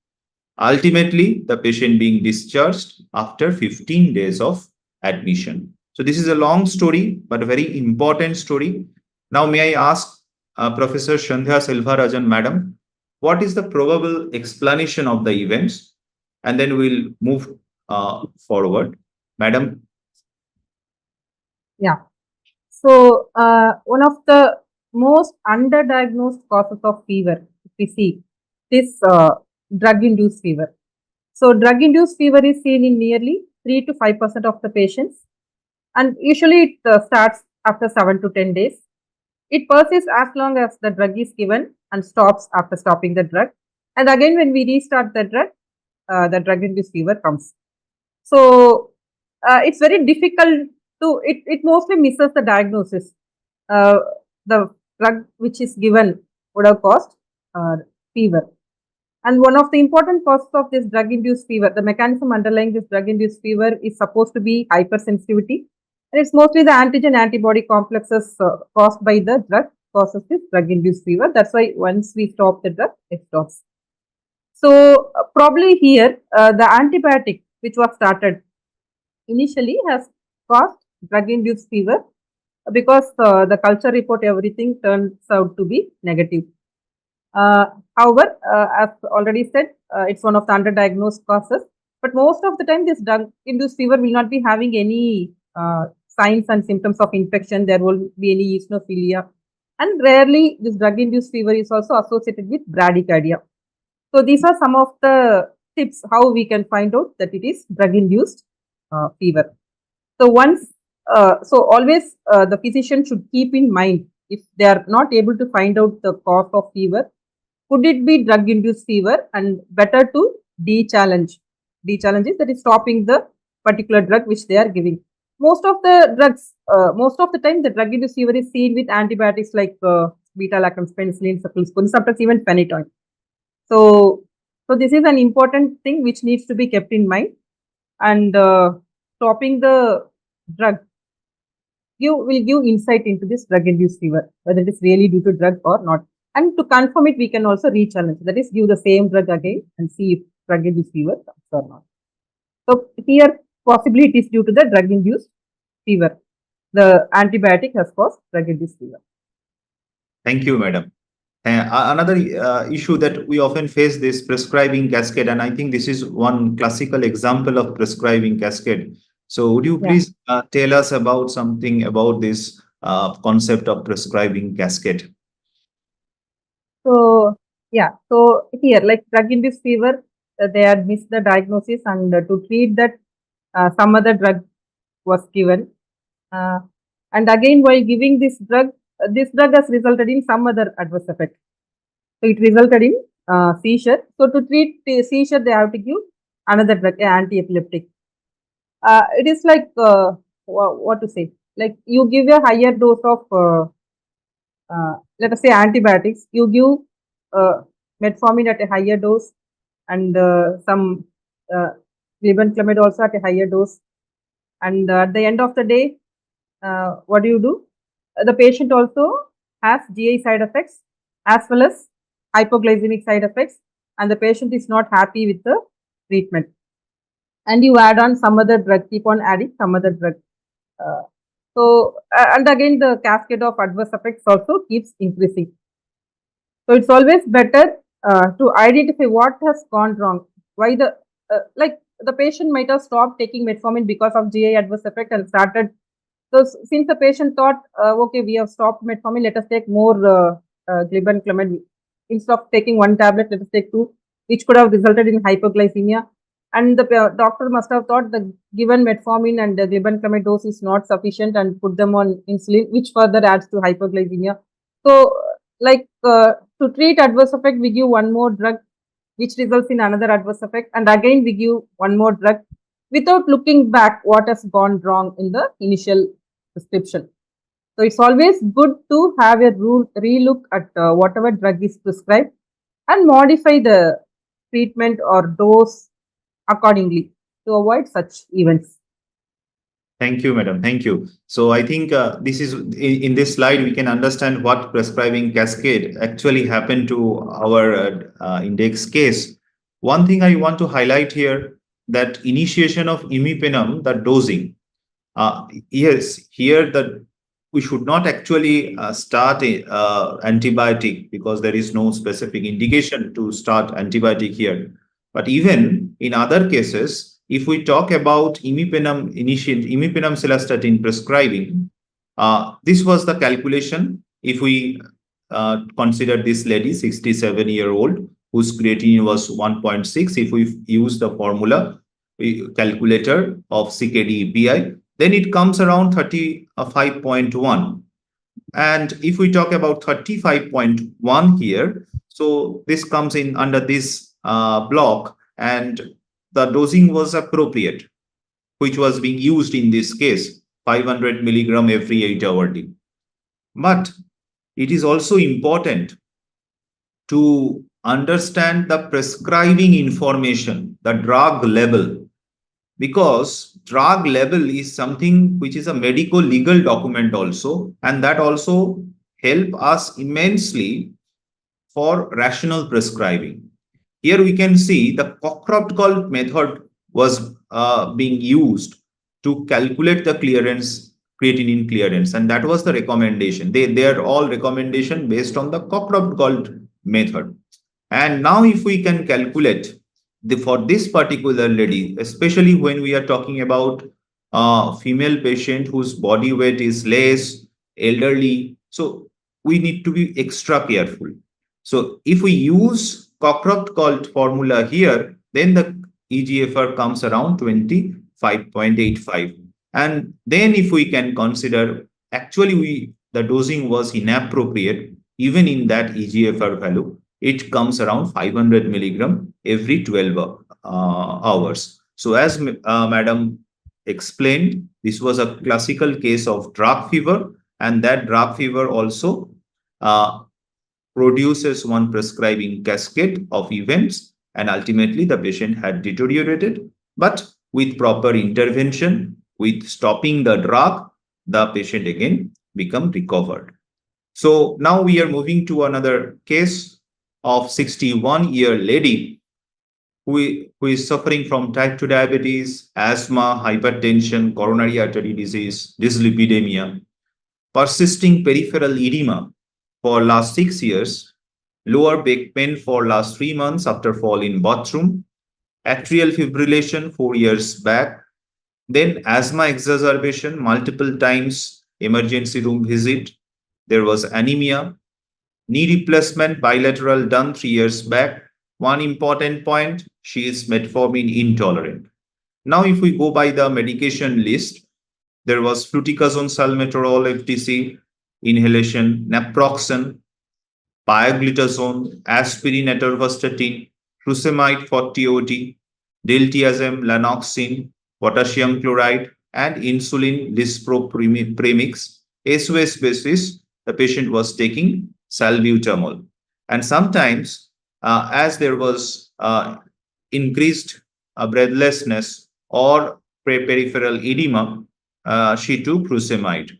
A: Ultimately, the patient being discharged after 15 days of admission. So this is a long story, but a very important story. Now, may I ask Professor Sandhiya Selvarajan, Madam, what is the probable explanation of the events? And then we'll move forward. Madam.
C: Yeah. So one of the most underdiagnosed causes of fever, if we see, is drug-induced fever. So drug-induced fever is seen in nearly 3 to 5% of the patients, and usually it starts after 7 to 10 days. It persists as long as the drug is given and stops after stopping the drug. And again, when we restart the drug-induced fever comes. So it's very difficult to, it mostly misses the diagnosis. The drug which is given would have caused fever. And one of the important causes of this drug-induced fever, the mechanism underlying this drug-induced fever is supposed to be hypersensitivity. And it's mostly the antigen-antibody complexes caused by the drug causes this drug-induced fever. That's why once we stop the drug, it stops. So probably here, the antibiotic which was started initially has caused drug-induced fever because the culture report, everything turns out to be negative. However, as already said, it's one of the underdiagnosed causes. But most of the time, this drug-induced fever will not be having any signs and symptoms of infection. There won't be any eosinophilia. And rarely, this drug-induced fever is also associated with bradycardia. So these are some of the tips how we can find out that it is drug-induced fever. So always the physician should keep in mind, if they are not able to find out the cause of fever, could it be drug-induced fever, and better to de-challenge. De-challenge is that is stopping the particular drug which they are giving. Most of the drugs, most of the time, the drug-induced fever is seen with antibiotics like beta-lactams, penicillin, cephalosporin, sometimes even phenytoin. So this is an important thing which needs to be kept in mind, and stopping the drug will give insight into this drug-induced fever, whether it is really due to drug or not. And to confirm it, we can also re-challenge, that is, give the same drug again and see if drug-induced fever comes or not. So here, possibly it is due to the drug-induced fever. The antibiotic has caused drug-induced fever.
A: Thank you, madam. Another issue that we often face, this prescribing cascade, and I think this is one classical example of prescribing cascade. So would you please tell us about something about this concept of prescribing cascade?
C: So so here, like drug-induced fever, they had missed the diagnosis, and to treat that, some other drug was given. And again, while giving this drug has resulted in some other adverse effect. So it resulted in seizure. So to treat the seizure, they have to give another drug, anti-epileptic. It is like what to say? Like you give a higher dose of let us say antibiotics. You give metformin at a higher dose, and some glibenclamide also at a higher dose. And at the end of the day, what do? The patient also has GI side effects as well as hypoglycemic side effects, and the patient is not happy with the treatment. And you add on some other drug, keep on adding some other drug. And again, the cascade of adverse effects also keeps increasing. So it's always better to identify what has gone wrong. Why the patient might have stopped taking metformin because of GI adverse effect and started. So since the patient thought, okay, we have stopped metformin, let us take more glibenclamide. Instead of taking one tablet, let us take two, which could have resulted in hypoglycemia. And the doctor must have thought the given metformin and the glibenclamide dose is not sufficient and put them on insulin, which further adds to hypoglycemia. So, to treat adverse effect, we give one more drug, which results in another adverse effect, and again we give one more drug without looking back what has gone wrong in the initial prescription. So it's always good to have a relook at whatever drug is prescribed and modify the treatment or dose accordingly to avoid such events.
A: Thank you, madam. Thank you. So I think this is in this slide, we can understand what prescribing cascade actually happened to our index case. One thing I want to highlight here, that initiation of imipenem, the dosing. Yes, here we should not actually start antibiotic because there is no specific indication to start antibiotic here. But even in other cases, if we talk about imipenem cilastatin prescribing, this was the calculation. If we consider this lady, 67-year-old, whose creatinine was 1.6, if we use the formula, calculator of CKD EPI, then it comes around 35.1. And if we talk about 35.1 here, so this comes in under this block, and the dosing was appropriate, which was being used in this case, 500 milligram every 8 hour day. But it is also important to understand the prescribing information, the drug level, because drug level is something which is a medical legal document also, and that also help us immensely for rational prescribing. Here we can see the Cockcroft method was being used to calculate the creatinine clearance, and that was the recommendation. They are all recommendation based on the Cockcroft method. And now if we can calculate for this particular lady, especially when we are talking about a female patient whose body weight is less, elderly, so we need to be extra careful. So if we use Cockcroft formula here, then the EGFR comes around 25.85. And then if we can consider, actually the dosing was inappropriate, even in that EGFR value, it comes around 500 milligram every 12 hours. So as Madam explained, this was a classical case of drug fever, and that drug fever also produces one prescribing cascade of events, and ultimately the patient had deteriorated. But with proper intervention, with stopping the drug, the patient again become recovered. So now we are moving to another case of 61-year lady who is suffering from type 2 diabetes, asthma, hypertension, coronary artery disease, dyslipidemia, persisting peripheral edema for last 6 years, lower back pain for last 3 months after fall in bathroom, atrial fibrillation 4 years back, then asthma exacerbation multiple times, emergency room visit, there was anemia, knee replacement bilateral done 3 years back. One important point, she is metformin intolerant. Now if we go by the medication list, there was fluticasone salmeterol FTC, inhalation, naproxen, pioglitazone, aspirin, atorvastatin, furosemide 40-OD, diltiazem, lanoxin, potassium chloride, and insulin lispropremix. SOS basis, the patient was taking salbutamol. And sometimes, as there was increased breathlessness or peripheral edema, she took furosemide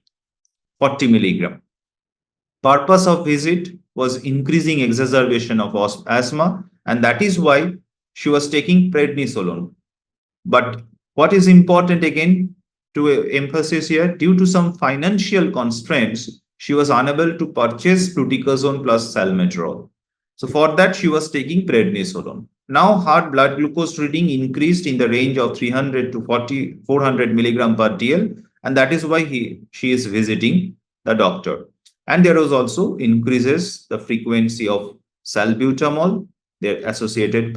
A: 40 milligram. Purpose of visit was increasing exacerbation of asthma, and that is why she was taking prednisolone. But what is important again to emphasize here, due to some financial constraints, she was unable to purchase fluticasone plus salmeterol. So for that, she was taking prednisolone. Now her blood glucose reading increased in the range of 300 to 400 milligram per DL, and that is why she is visiting the doctor. And there was also increases the frequency of salbutamol, their associated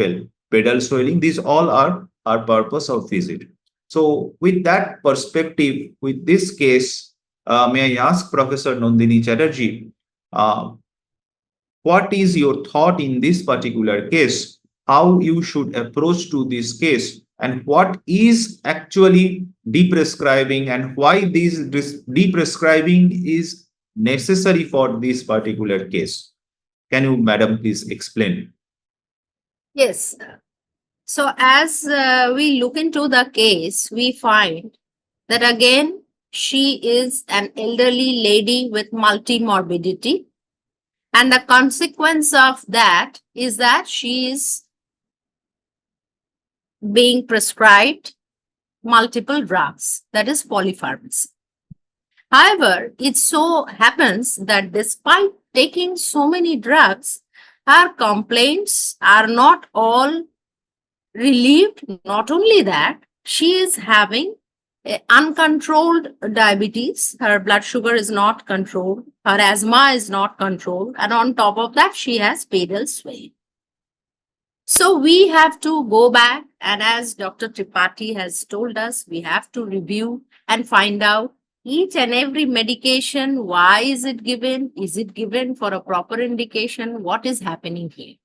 A: pedal swelling. These all are our purpose of visit. So with that perspective, with this case, may I ask Professor Nandini Chatterjee, what is your thought in this particular case? How you should approach to this case, and what is actually deprescribing, and why this deprescribing is necessary for this particular case? Can you, Madam, please explain?
D: Yes. So as we look into the case, we find that again, she is an elderly lady with multimorbidity. And the consequence of that is that she is being prescribed multiple drugs, that is polypharmacy. However, it so happens that despite taking so many drugs, her complaints are not all relieved. Not only that, she is having uncontrolled diabetes. Her blood sugar is not controlled. Her asthma is not controlled. And on top of that, she has pedal swelling. So we have to go back, and as Dr. Tripathi has told us, we have to review and find out each and every medication. Why is it given? Is it given for a proper indication? What is happening here?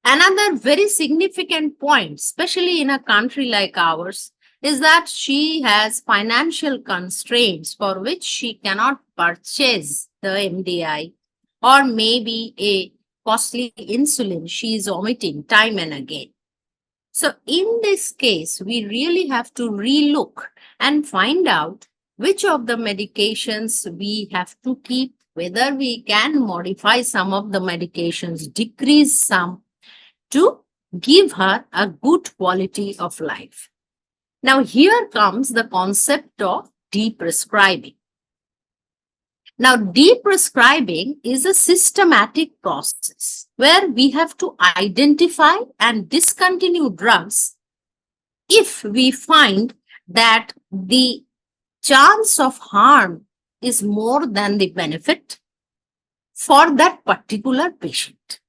D: Another very significant point, especially in a country like ours, is that she has financial constraints for which she cannot purchase the MDI or maybe a costly insulin she is omitting time and again. So in this case, we really have to relook and find out which of the medications we have to keep, whether we can modify some of the medications, decrease some to give her a good quality of life. Now here comes the concept of deprescribing. Now, deprescribing is a systematic process where we have to identify and discontinue drugs if we find that the chance of harm is more than the benefit for that particular patient.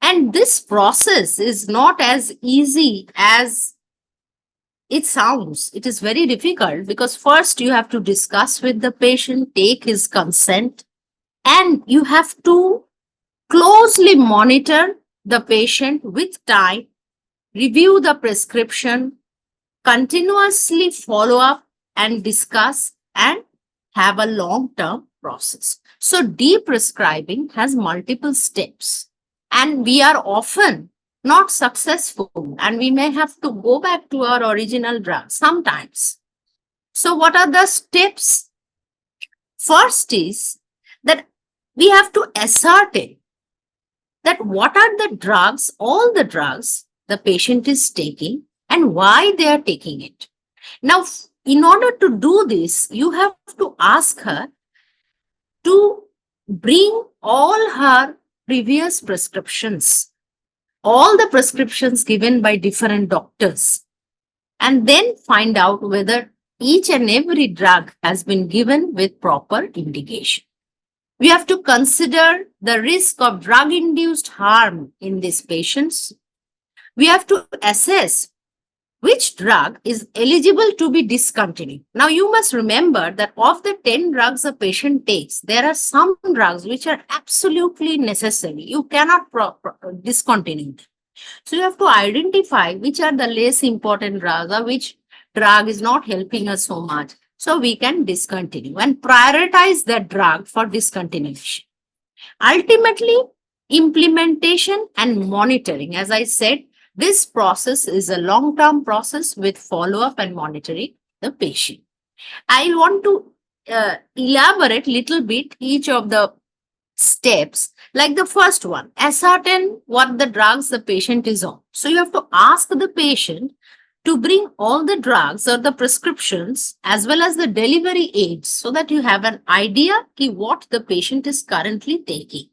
D: And this process is not as easy as it sounds. It is very difficult because first you have to discuss with the patient, take his consent, and you have to closely monitor the patient with time, review the prescription, continuously follow up and discuss and have a long-term process. So deprescribing has multiple steps and we are often not successful and we may have to go back to our original drug sometimes. So what are the steps? First is that we have to ascertain that what are the drugs, all the drugs the patient is taking and why they are taking it. Now, in order to do this, you have to ask her to bring all her previous prescriptions, all the prescriptions given by different doctors, and then find out whether each and every drug has been given with proper indication. We have to consider the risk of drug-induced harm in these patients. We have to assess which drug is eligible to be discontinued. Now, you must remember that of the 10 drugs a patient takes, there are some drugs which are absolutely necessary. You cannot discontinue them. So, you have to identify which are the less important drugs or which drug is not helping us so much. So, we can discontinue and prioritize that drug for discontinuation. Ultimately, implementation and monitoring, as I said, this process is a long-term process with follow-up and monitoring the patient. I want to elaborate little bit each of the steps. Like the first one, ascertain what the drugs the patient is on. So you have to ask the patient to bring all the drugs or the prescriptions as well as the delivery aids so that you have an idea of what the patient is currently taking.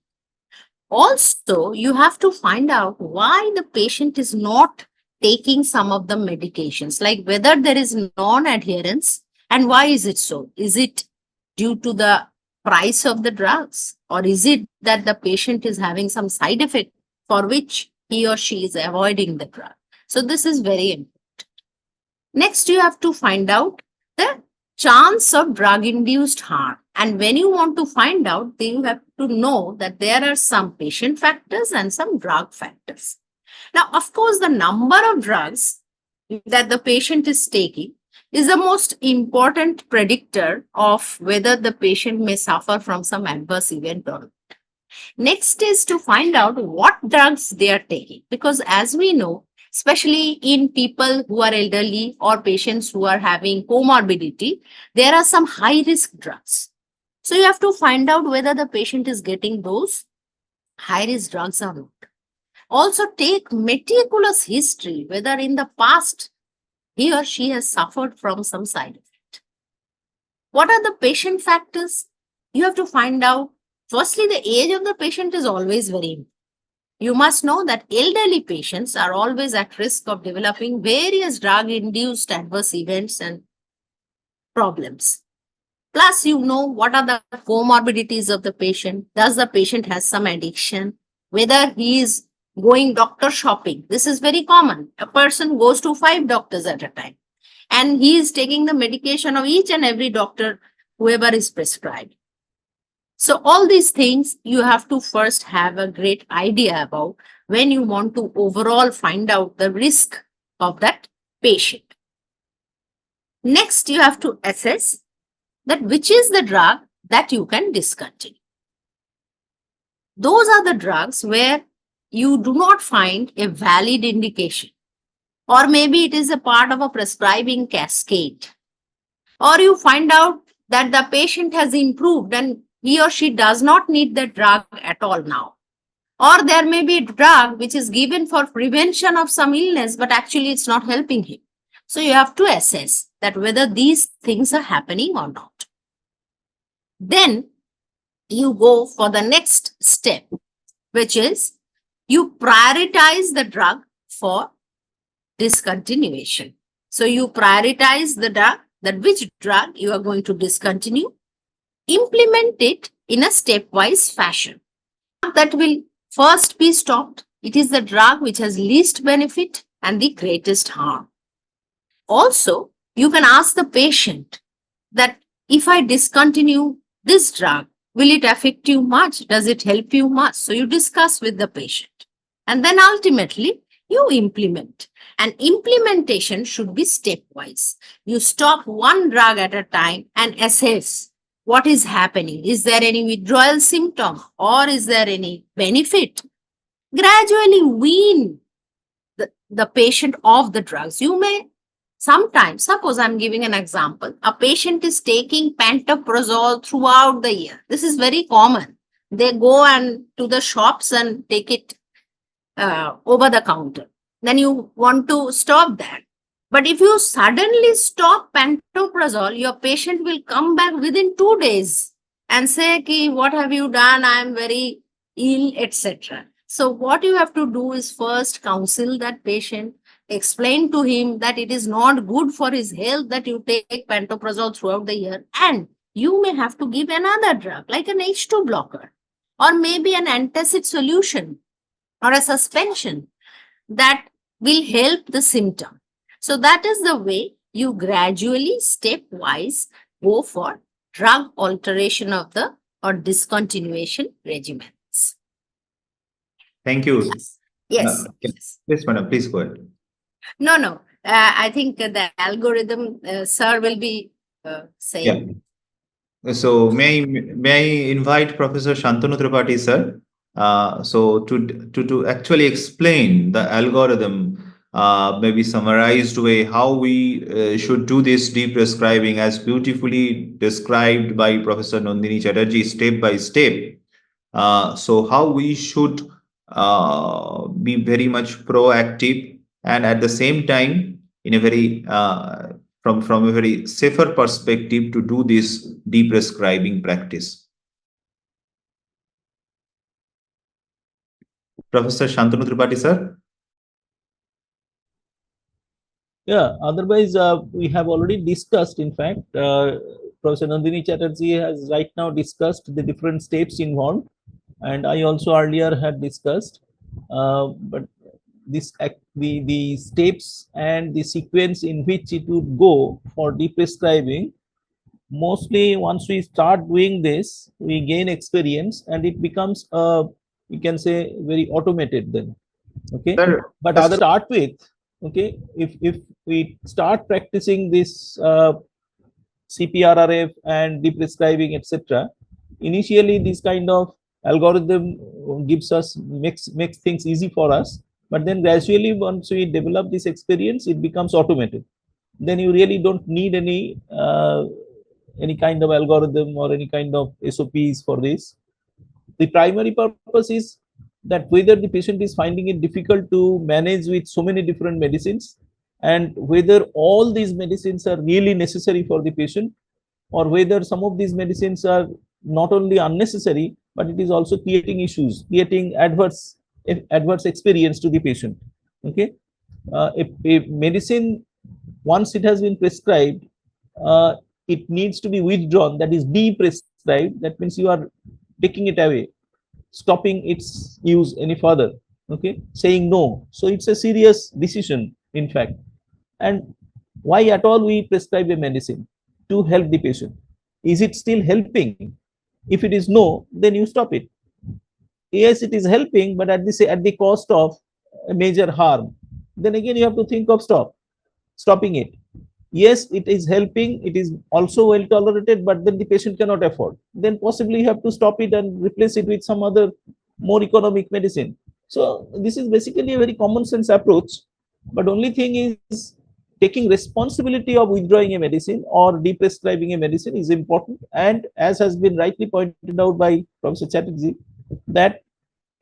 D: Also, you have to find out why the patient is not taking some of the medications, like whether there is non-adherence and why is it so? Is it due to the price of the drugs or is it that the patient is having some side effect for which he or she is avoiding the drug? So this is very important. Next, you have to find out the chance of drug-induced harm. And when you want to find out, then you have to know that there are some patient factors and some drug factors. Now, of course, the number of drugs that the patient is taking is the most important predictor of whether the patient may suffer from some adverse event or not. Next is to find out what drugs they are taking, because as we know, especially in people who are elderly or patients who are having comorbidity, there are some high-risk drugs. So you have to find out whether the patient is getting those high-risk drugs or not. Also take meticulous history, whether in the past he or she has suffered from some side effect. What are the patient factors? You have to find out, firstly, the age of the patient is always very important. You must know that elderly patients are always at risk of developing various drug-induced adverse events and problems. Plus, you know what are the comorbidities of the patient. Does the patient has some addiction? Whether he is going doctor shopping. This is very common. A person goes to 5 doctors at a time, and he is taking the medication of each and every doctor, whoever is prescribed. So all these things you have to first have a great idea about when you want to overall find out the risk of that patient. Next, you have to assess that which is the drug that you can discontinue. Those are the drugs where you do not find a valid indication, or maybe it is a part of a prescribing cascade, or you find out that the patient has improved and he or she does not need the drug at all now. Or there may be a drug which is given for prevention of some illness, but actually it's not helping him. So you have to assess that whether these things are happening or not. Then you go for the next step, which is you prioritize the drug for discontinuation. So you prioritize the drug, that which drug you are going to discontinue, implement it in a stepwise fashion. That will first be stopped. It is the drug which has least benefit and the greatest harm. Also, you can ask the patient that if I discontinue this drug, will it affect you much? Does it help you much? So you discuss with the patient. And then ultimately, you implement. And implementation should be stepwise. You stop one drug at a time and assess what is happening. Is there any withdrawal symptom or is there any benefit? Gradually wean the patient off the drugs. You may sometimes, suppose I'm giving an example, a patient is taking pantoprazole throughout the year. This is very common. They go and to the shops and take it over the counter. Then you want to stop that. But if you suddenly stop pantoprazole, your patient will come back within 2 days and say, what have you done? I am very ill, etc. So what you have to do is first counsel that patient, explain to him that it is not good for his health that you take pantoprazole throughout the year, and you may have to give another drug like an H2 blocker or maybe an antacid solution or a suspension that will help the symptom. So that is the way you gradually, stepwise, go for drug alteration of the or discontinuation regimens.
A: Thank you.
D: Yes.
A: Yes, madam, please go ahead.
D: No. I think the algorithm, sir will be saying.
A: Yeah. So may I invite Professor Santanu Tripathi, sir? So to actually explain the algorithm, maybe summarized way how we should do this deprescribing as beautifully described by Professor Nandini Chatterjee step by step. So how we should be very much proactive and at the same time in a very from a very safer perspective to do this deprescribing practice. Professor Santanu Tripathi, sir.
E: Yeah, otherwise we have already discussed, in fact, Professor Nandini Chatterjee has right now discussed the different steps involved, and I also earlier had discussed, but this the steps and the sequence in which it would go for deprescribing, mostly once we start doing this, we gain experience and it becomes you can say very automated then. Okay,
A: Sir,
E: but to start with, okay, if we start practicing this CPRRF and deprescribing, etc., initially this kind of algorithm gives us makes things easy for us, but then gradually once we develop this experience, it becomes automated. Then you really don't need any kind of algorithm or any kind of SOPs for this. The primary purpose is that whether the patient is finding it difficult to manage with so many different medicines, and whether all these medicines are really necessary for the patient, or whether some of these medicines are not only unnecessary, but it is also creating issues, creating adverse experience to the patient. Okay, a medicine, once it has been prescribed, it needs to be withdrawn, that is deprescribed. That means you are taking it away, stopping its use any further. okay, saying no. So it's a serious decision, in fact. And why at all we prescribe a medicine? To help the patient. Is it still helping? If it is no, then you stop it. Yes, it is helping, but at the cost of a major harm. Then again, you have to think of stopping it. Yes, it is helping, it is also well tolerated, but then the patient cannot afford. Then possibly you have to stop it and replace it with some other more economic medicine. So this is basically a very common sense approach, but only thing is taking responsibility of withdrawing a medicine or deprescribing a medicine is important. And as has been rightly pointed out by Professor Chatterjee, that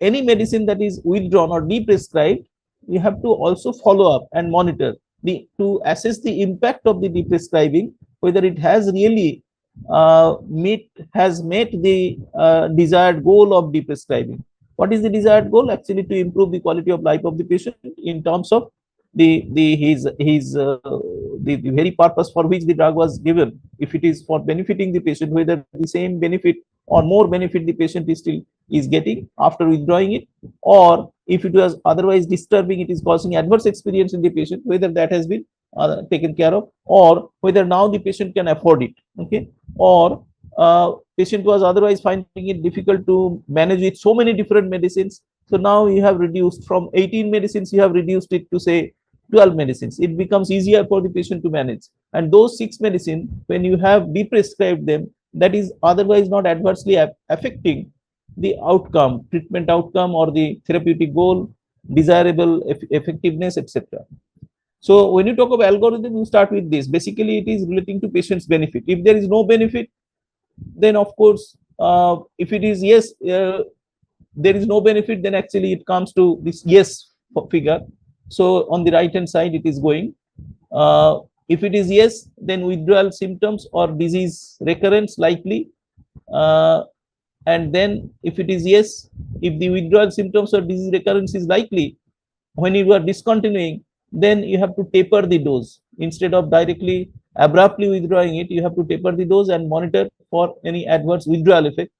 E: any medicine that is withdrawn or deprescribed, you have to also follow up and monitor to assess the impact of the deprescribing, whether it has really met the desired goal of deprescribing. What is the desired goal? Actually, to improve the quality of life of the patient in terms of the very purpose for which the drug was given. If it is for benefiting the patient, whether the same benefit or more benefit the patient is getting after withdrawing it, or if it was otherwise disturbing, it is causing adverse experience in the patient, whether that has been taken care of, or whether now the patient can afford it, okay, or patient was otherwise finding it difficult to manage with so many different medicines. So now you have reduced from 18 medicines, you have reduced it to say 12 medicines. It becomes easier for the patient to manage. And those 6 medicines, when you have deprescribed them, that is otherwise not adversely affecting the outcome, treatment outcome, or the therapeutic goal, desirable effectiveness, etc. So when you talk of algorithm, you start with this. Basically, it is relating to patient's benefit. If there is no benefit, then of course, if it is yes, there is no benefit, then actually it comes to this yes figure. So on the right hand side, it is going. If it is yes, then withdrawal symptoms or disease recurrence likely. And then if it is yes, if the withdrawal symptoms or disease recurrence is likely, when you are discontinuing, then you have to taper the dose. Instead of directly abruptly withdrawing it, you have to taper the dose and monitor for any adverse withdrawal effect.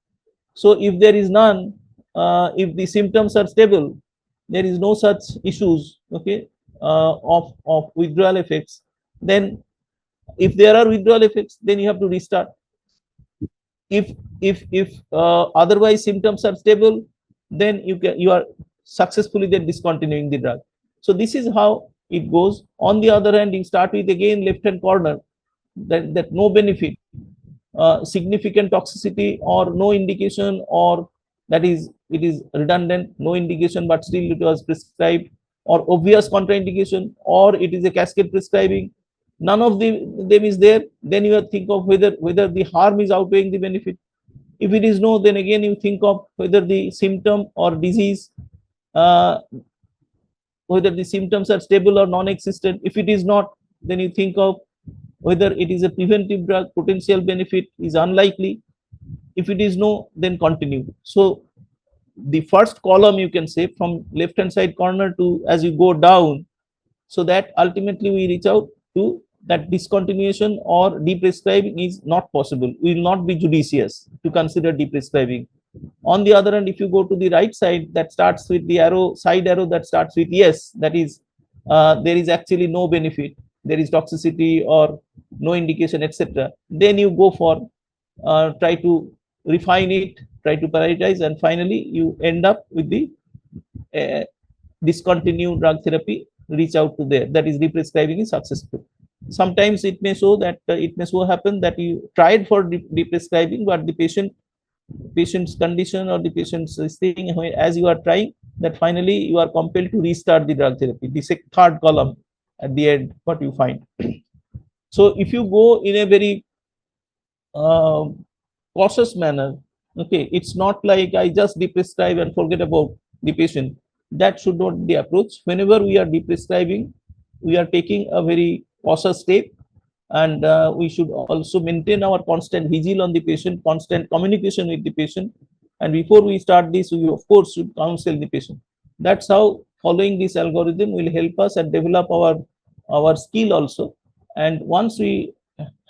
E: So if there is none, if the symptoms are stable, there is no such issues, okay, of withdrawal effects. Then if there are withdrawal effects, then you have to restart. If otherwise symptoms are stable, then you are successfully then discontinuing the drug. So this is how it goes. On the other hand, you start with again left hand corner, that no benefit, significant toxicity, or no indication, or that is it is redundant, no indication but still it was prescribed, or obvious contraindication, or it is a cascade prescribing. None of them is there. Then you think of whether the harm is outweighing the benefit. If it is no, then again you think of whether the symptom or disease, whether the symptoms are stable or non-existent. If it is not, then you think of whether it is a preventive drug, potential benefit is unlikely. If it is no, then continue. So the first column, you can say, from left hand side corner to as you go down, so that ultimately we reach out to that discontinuation or deprescribing is not possible. We will not be judicious to consider deprescribing. On the other hand, if you go to the right side, that starts with the arrow, side arrow that starts with yes, that is there is actually no benefit, there is toxicity or no indication, etc. Then you go for try to refine it, try to prioritize, and finally you end up with the discontinue drug therapy, reach out to there, that is deprescribing is successful. Sometimes it may so that it may so happen that you tried for deprescribing, but the patient's condition or the patient's thing, as you are trying, that finally you are compelled to restart the drug therapy. The third column at the end, what you find. So if you go in a very cautious manner, okay, it's not like I just deprescribe and forget about the patient. That should not be the approach. Whenever we are deprescribing, we are taking a very cautious step, and we should also maintain our constant vigil on the patient, constant communication with the patient. And before we start this, we of course should counsel the patient. That's how following this algorithm will help us and develop our skill also. And once we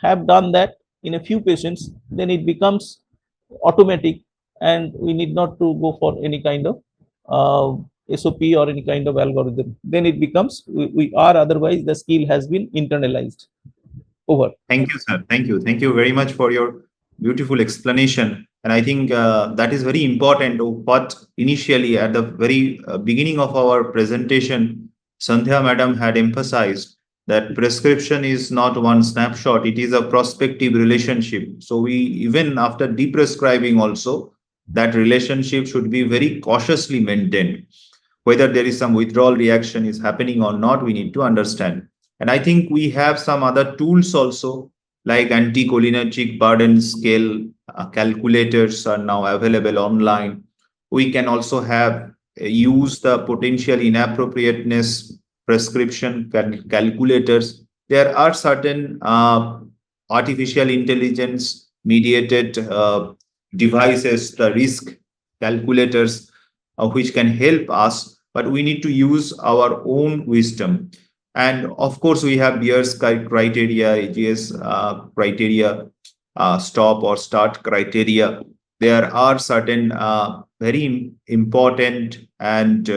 E: have done that in a few patients, then it becomes automatic, and we need not to go for any kind of SOP or any kind of algorithm, then it becomes we are, otherwise the skill has been internalized. Over.
A: Thank you, sir. Thank you. Thank you very much for your beautiful explanation. And I think that is very important. What initially at the very beginning of our presentation, Sandhya madam had emphasized that prescription is not one snapshot, it is a prospective relationship. So we, even after deprescribing also, that relationship should be very cautiously maintained. Whether there is some withdrawal reaction is happening or not, we need to understand. And I think we have some other tools also, like anticholinergic burden scale calculators are now available online. We can also have use the potential inappropriateness prescription calculators. There are certain artificial intelligence mediated devices, the risk calculators, which can help us, but we need to use our own wisdom. And of course, we have Beer's criteria, AGS criteria, stop or start criteria. There are certain very important and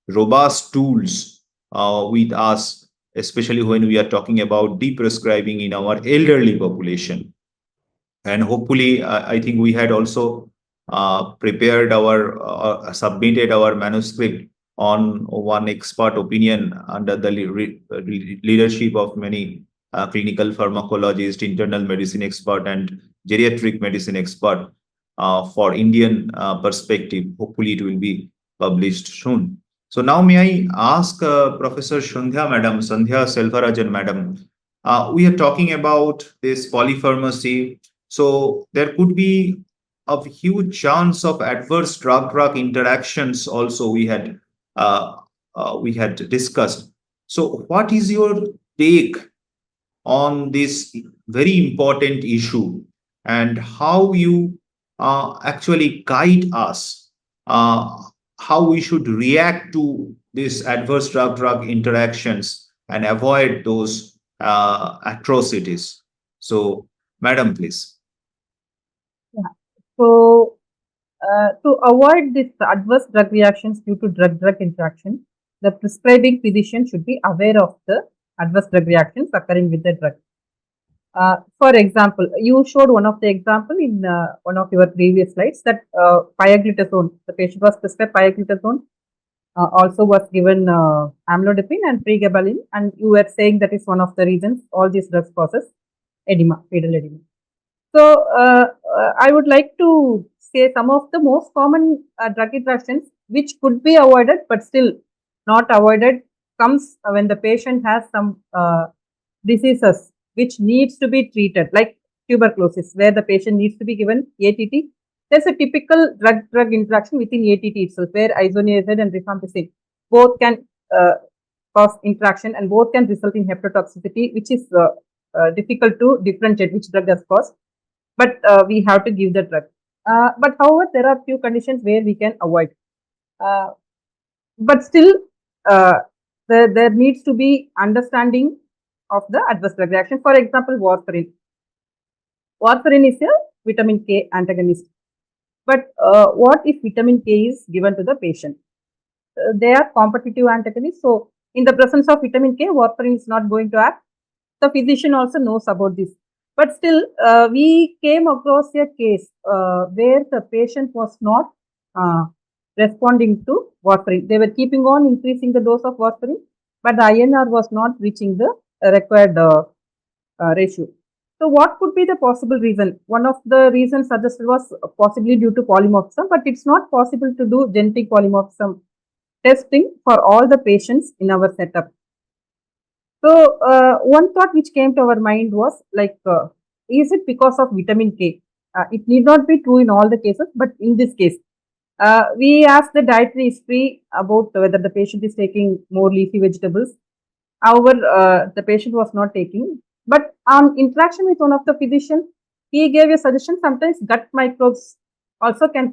A: robust tools with us, especially when we are talking about deprescribing in our elderly population. And hopefully, I think we had also prepared our, submitted our manuscript on one expert opinion under the leadership of many clinical pharmacologists, internal medicine expert, and geriatric medicine expert for Indian perspective. Hopefully, it will be published soon. So now may I ask Professor Sandhiya Selvarajan madam, we are talking about this polypharmacy. So there could be a huge chance of adverse drug-drug interactions also we had discussed. So what is your take on this very important issue, and how you actually guide us how we should react to these adverse drug-drug interactions and avoid those atrocities? So, madam, please.
C: Yeah. So, to avoid this adverse drug reactions due to drug-drug interaction, the prescribing physician should be aware of the adverse drug reactions occurring with the drug. For example, you showed one of the example in one of your previous slides that pioglitazone, the patient was prescribed pioglitazone, also was given amlodipine and pregabalin, and you were saying that is one of the reasons all these drugs causes edema, pedal edema. So, I would like to say some of the most common drug interactions which could be avoided but still not avoided comes when the patient has some diseases which needs to be treated, like tuberculosis, where the patient needs to be given ATT. There's a typical drug-drug interaction within ATT itself, where isoniazid and rifampicin both can cause interaction and both can result in hepatotoxicity, which is difficult to differentiate which drug has caused. But we have to give the drug. But however, there are few conditions where we can avoid. But still, there needs to be understanding of the adverse drug reaction. For example, warfarin. Warfarin is a vitamin K antagonist. But what if vitamin K is given to the patient? They are competitive antagonists. So, in the presence of vitamin K, warfarin is not going to act. The physician also knows about this. But still, we came across a case where the patient was not responding to warfarin. They were keeping on increasing the dose of warfarin, but the INR was not reaching the required ratio. So, what could be the possible reason? One of the reasons suggested was possibly due to polymorphism, but it's not possible to do genetic polymorphism testing for all the patients in our setup. So, one thought which came to our mind was like, is it because of vitamin K? It need not be true in all the cases, but in this case, we asked the dietary history about whether the patient is taking more leafy vegetables. However, the patient was not taking. But on interaction with one of the physicians, he gave a suggestion. Sometimes gut microbes also can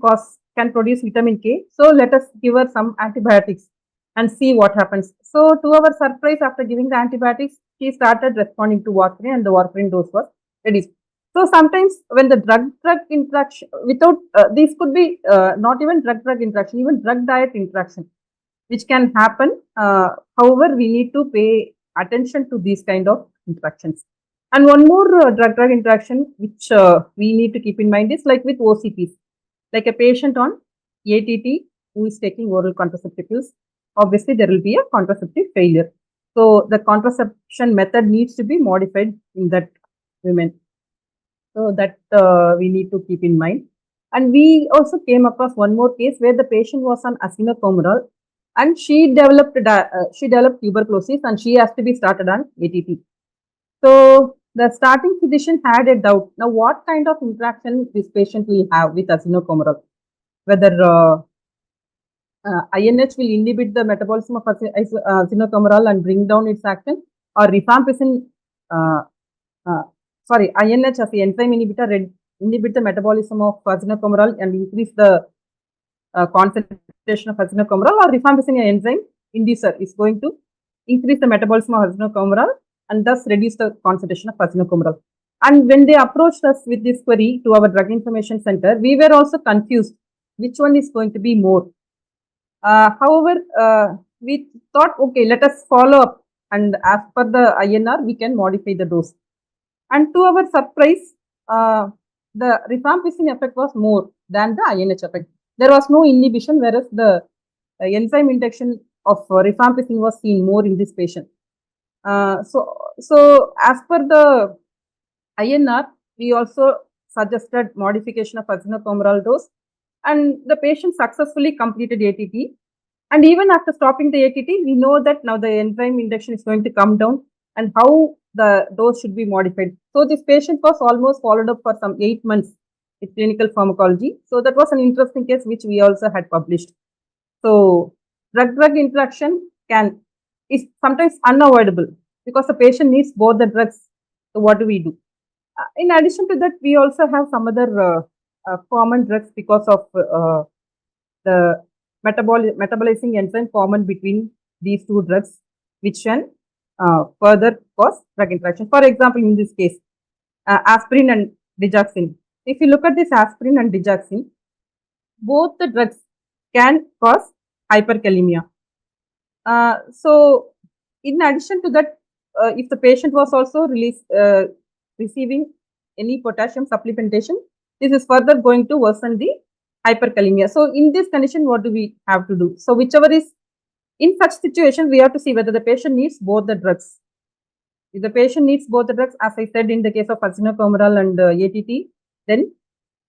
C: produce vitamin K. So let us give her some antibiotics and see what happens. So to our surprise, after giving the antibiotics, she started responding to warfarin, and the warfarin dose was reduced. So sometimes when the drug-drug interaction, without this could be not even drug-drug interaction, even drug-diet interaction. which can happen. However, we need to pay attention to these kind of interactions. And one more drug-drug interaction which we need to keep in mind is like with OCPs, like a patient on ATT who is taking oral contraceptive pills, obviously there will be a contraceptive failure. So the contraception method needs to be modified in that women. So that we need to keep in mind. And we also came across one more case where the patient was on azinocomerol and she developed tuberculosis and she has to be started on ATT. So the starting physician had a doubt. Now, what kind of interaction this patient will have with azinocomerol? Whether INH will inhibit the metabolism of azinocomerol and bring down its action, or rifampicin, INH as the enzyme inhibitor inhibit the metabolism of azinocomerol and increase the concentration of azinocomerol, or rifampicin enzyme inducer is going to increase the metabolism of azinocomerol and thus reduce the concentration of azinocomerol. And when they approached us with this query to our drug information center, we were also confused which one is going to be more. However, we thought, okay, let us follow up, and as per the INR, we can modify the dose. And to our surprise, the rifampicin effect was more than the INH effect. There was no inhibition, whereas the enzyme induction of rifampicin was seen more in this patient. So as per the INR, we also suggested modification of azinocomerol dose, and the patient successfully completed ATT. And even after stopping the ATT, we know that now the enzyme induction is going to come down and how the dose should be modified. So this patient was almost followed up for some 8 months with clinical pharmacology. So that was an interesting case which we also had published. So drug-drug interaction is sometimes unavoidable because the patient needs both the drugs. So what do we do? In addition to that, we also have some other common drugs because of the metabolizing enzyme common between these two drugs, which can further cause drug interaction. For example, in this case, aspirin and digoxin. If you look at this aspirin and digoxin, both the drugs can cause hyperkalemia. So, in addition to that, if the patient was also receiving any potassium supplementation, this is further going to worsen the hyperkalemia. So, in this condition, what do we have to do? So, whichever is in such situation, we have to see whether the patient needs both the drugs. If the patient needs both the drugs, as I said in the case of azinocomerol and ATT, then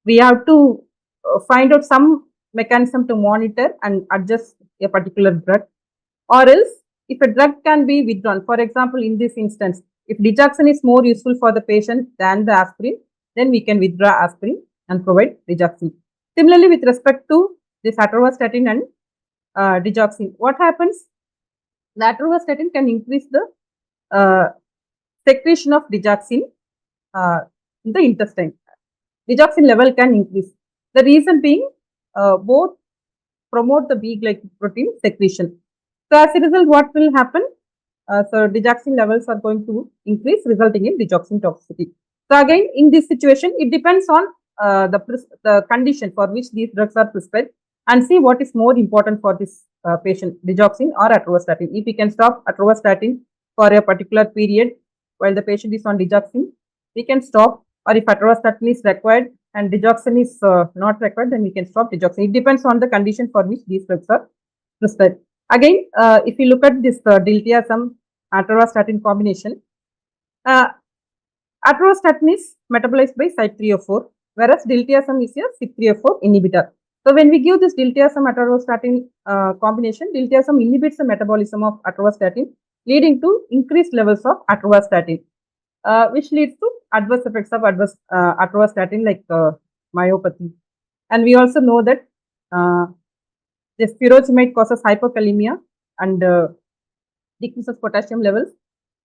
C: we have to find out some mechanism to monitor and adjust a particular drug. Or else, if a drug can be withdrawn, for example, in this instance, if digoxin is more useful for the patient than the aspirin, then we can withdraw aspirin and provide digoxin. Similarly, with respect to this atorvastatin and digoxin, what happens? The atorvastatin can increase the secretion of digoxin in the intestine. Digoxin level can increase. The reason being, both promote the B-glycoprotein secretion. So as a result, what will happen? So digoxin levels are going to increase, resulting in digoxin toxicity. So again, in this situation, it depends on the condition for which these drugs are prescribed, and see what is more important for this patient, digoxin or atorvastatin. If we can stop atorvastatin for a particular period while the patient is on digoxin, we can stop. Or if atorvastatin is required and digoxin is not required, then we can stop digoxin. It depends on the condition for which these drugs are prescribed. Again, if you look at this diltiazem atorvastatin combination, atorvastatin is metabolized by CYP3A4, whereas diltiazem is a CYP3A4 inhibitor. So when we give this diltiazem atorvastatin combination, diltiazem inhibits the metabolism of atorvastatin, leading to increased levels of atorvastatin, which leads to adverse effects of atorvastatin like myopathy. And we also know that this furosemide causes hypokalemia and decreases potassium levels.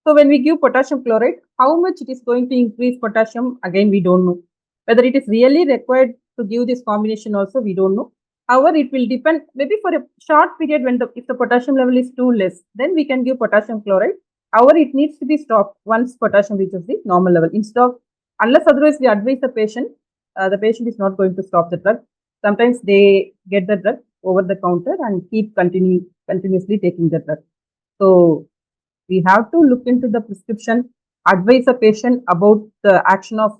C: So when we give potassium chloride, how much it is going to increase potassium, again we don't know. Whether it is really required to give this combination also, we don't know. However, it will depend, maybe for a short period when if the potassium level is too less, then we can give potassium chloride. However, it needs to be stopped once potassium reaches the normal level. Instead of, unless otherwise we advise the patient is not going to stop the drug. Sometimes they get the drug over the counter and keep continuing continuously taking the drug. So we have to look into the prescription, advise a patient about the action of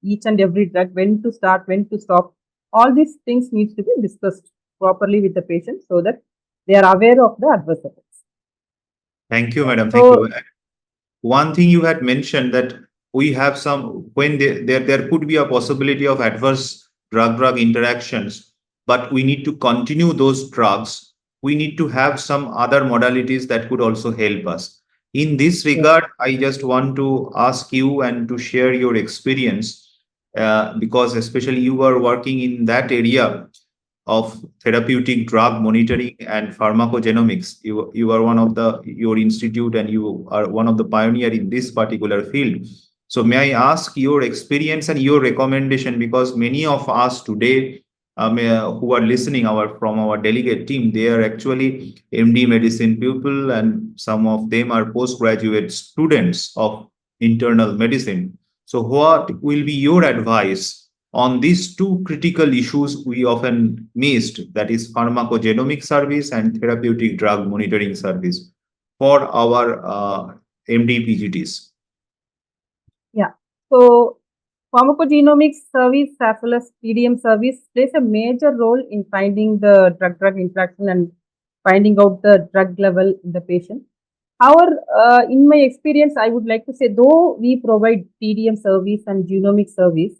C: each and every drug, when to start, when to stop. All these things needs to be discussed properly with the patient so that they are aware of the adverse effects.
A: Thank you, madam. Thank
C: So
A: you. One thing you had mentioned that we have some, when there could be a possibility of adverse drug-drug interactions, but we need to continue those drugs. We need to have some other modalities that could also help us. In this regard, I just want to ask you and to share your experience, because especially you are working in that area of therapeutic drug monitoring and pharmacogenomics. You are one of your institute, and you are one of the pioneer in this particular field. So may I ask your experience and your recommendation, because many of us today who are listening from our delegate team, they are actually MD medicine people, and some of them are postgraduate students of internal medicine. So what will be your advice on these two critical issues we often missed, that is pharmacogenomic service and therapeutic drug monitoring service for our MD PGTs?
C: yeah, so pharmacogenomics service as well as PDM service plays a major role in finding the drug-drug interaction and finding out the drug level in the patient. However, in my experience, I would like to say, though we provide PDM service and genomic service,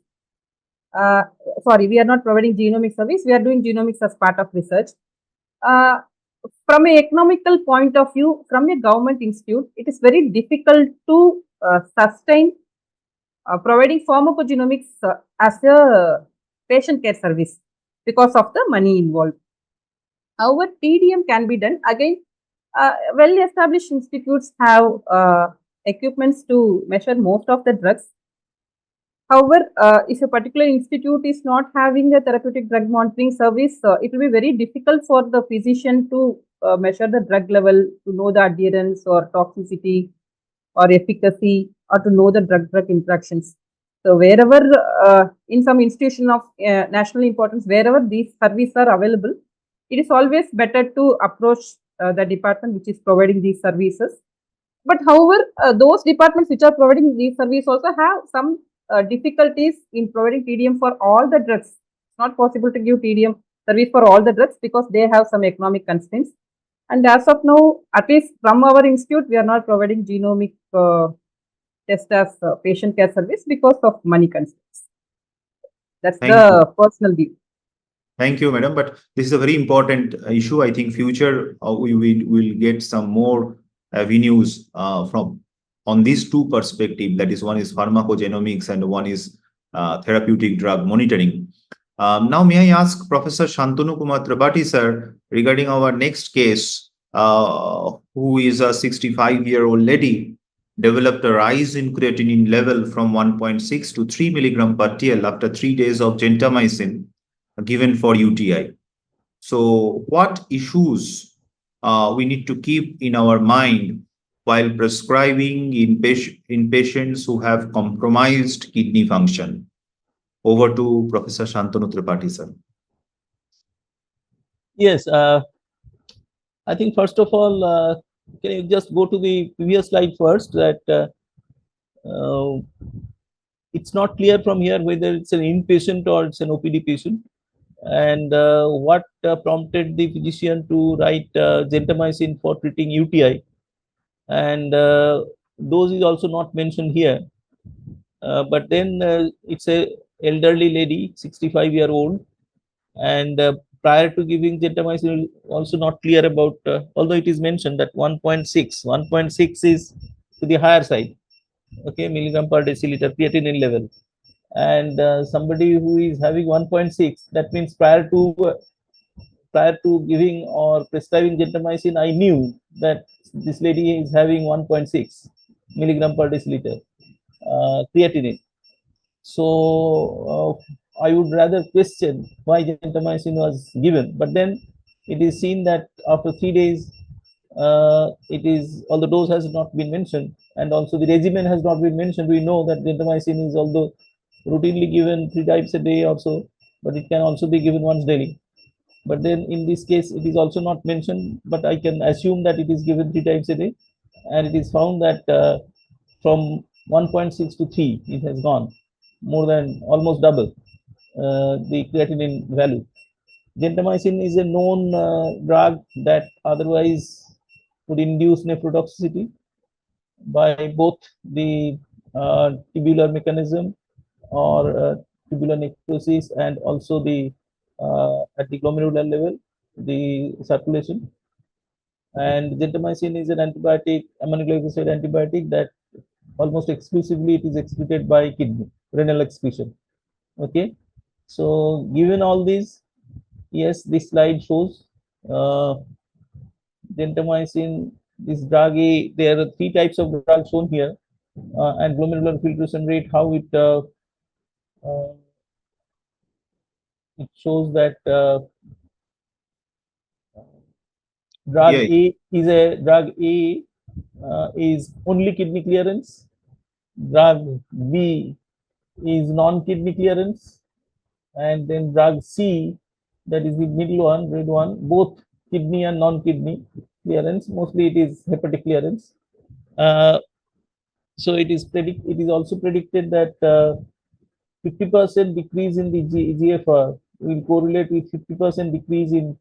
C: sorry, we are not providing genomic service, we are doing genomics as part of research. From an economical point of view, from a government institute, it is very difficult to sustain providing pharmacogenomics as a patient care service because of the money involved. However, PDM can be done. Again, well-established institutes have equipments to measure most of the drugs. However, if a particular institute is not having a therapeutic drug monitoring service, it will be very difficult for the physician to measure the drug level, to know the adherence or toxicity or efficacy, or to know the drug-drug interactions. So wherever in some institution of national importance, wherever these services are available, it is always better to approach the department which is providing these services. But however, those departments which are providing these services also have some difficulties in providing TDM for all the drugs. It's not possible to give TDM service for all the drugs because they have some economic constraints. And as of now, at least from our institute, we are not providing genomic test as patient care service because of money constraints. That's the personal view.
A: Thank you, madam. But this is a very important issue. I think future we will get some more avenues from on these two perspectives. That is, one is pharmacogenomics and one is therapeutic drug monitoring. Now, may I ask Professor Santanu K Tripathi, sir, regarding our next case, who is a 65-year-old lady, developed a rise in creatinine level from 1.6 to 3 milligram per TL after 3 days of gentamicin given for UTI. So what issues we need to keep in our mind while prescribing in patients who have compromised kidney function? Over to Professor Santanu Tripathi, sir.
E: Yes, I think first of all, can you just go to the previous slide first, that it's not clear from here whether it's an inpatient or it's an OPD patient, and what prompted the physician to write gentamicin for treating UTI, and those is also not mentioned here. But then it's a elderly lady, 65-year-old, and prior to giving gentamicin, also not clear about, although it is mentioned that 1.6 is to the higher side, okay, milligram per deciliter creatinine level, and somebody who is having 1.6, that means prior to giving or prescribing gentamicin, I knew that this lady is having 1.6 milligram per deciliter creatinine. So I would rather question why gentamicin was given. But then it is seen that after 3 days, it is, although dose has not been mentioned and also the regimen has not been mentioned, we know that gentamicin is although routinely given 3 times a day or so, but it can also be given once daily. But then in this case, it is also not mentioned, but I can assume that it is given 3 times a day. And it is found that from 1.6 to 3, it has gone more than almost double the creatinine value. Gentamicin is a known drug that otherwise would induce nephrotoxicity by both the tubular mechanism or tubular necrosis and also the at the glomerular level, the circulation. And gentamicin is an antibiotic, aminoglycoside antibiotic, that almost exclusively it is excreted by kidney, renal excretion. Okay, so given all these, yes, this slide shows gentamicin, this drug A. There are 3 types of drugs shown here, and glomerular filtration rate, how uh, it shows that drug
A: Yeah.
E: A is a drug A is only kidney clearance. Drug B is non-kidney clearance, and then drug C, that is the middle one, red one, both kidney and non-kidney clearance. Mostly it is hepatic clearance. So it is also predicted that 50% decrease in the GFR will correlate with 50% decrease in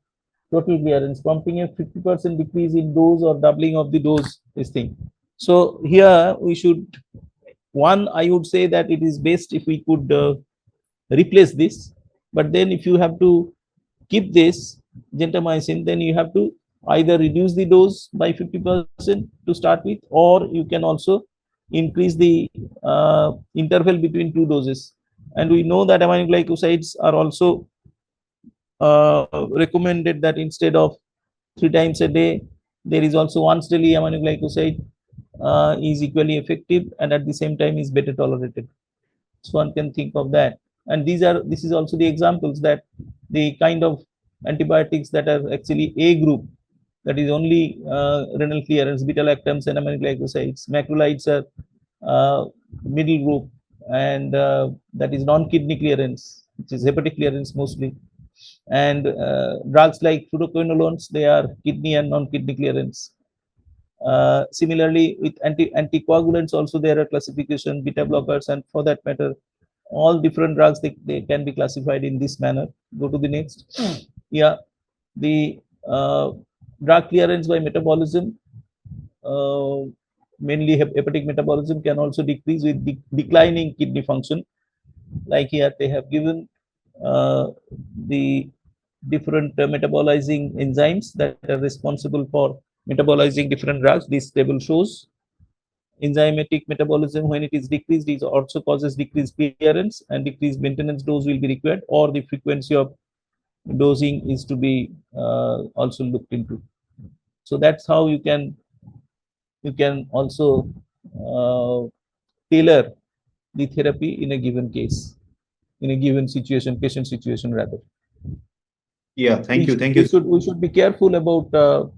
E: total clearance, prompting a 50% decrease in dose or doubling of the dose, this thing. So here we should, one, I would say that it is best if we could replace this. But then if you have to keep this gentamicin, then you have to either reduce the dose by 50% to start with, or you can also increase the interval between 2 doses. And we know that aminoglycosides are also recommended that instead of 3 times a day, there is also once daily aminoglycoside is equally effective and at the same time is better tolerated. So one can think of that. And this is also the examples that the kind of antibiotics that are actually A group, that is only renal clearance, beta-lactams and aminoglycosides. Macrolides are middle group, and that is non-kidney clearance, which is hepatic clearance mostly. And drugs like fluoroquinolones, they are kidney and non-kidney clearance. Similarly, with anticoagulants also there are classification, beta blockers, and for that matter, all different drugs, they can be classified in this manner. Go to the next. Yeah, the drug clearance by metabolism, mainly hepatic metabolism, can also decrease with declining kidney function. Like here they have given the different metabolizing enzymes that are responsible for metabolizing different drugs. This table shows enzymatic metabolism, when it is decreased, it also causes decreased clearance, and decreased maintenance dose will be required, or the frequency of dosing is to be also looked into. So that's how you can also tailor the therapy in a given case, in a given situation, patient situation rather.
A: Yeah, thank you.
E: We should be careful about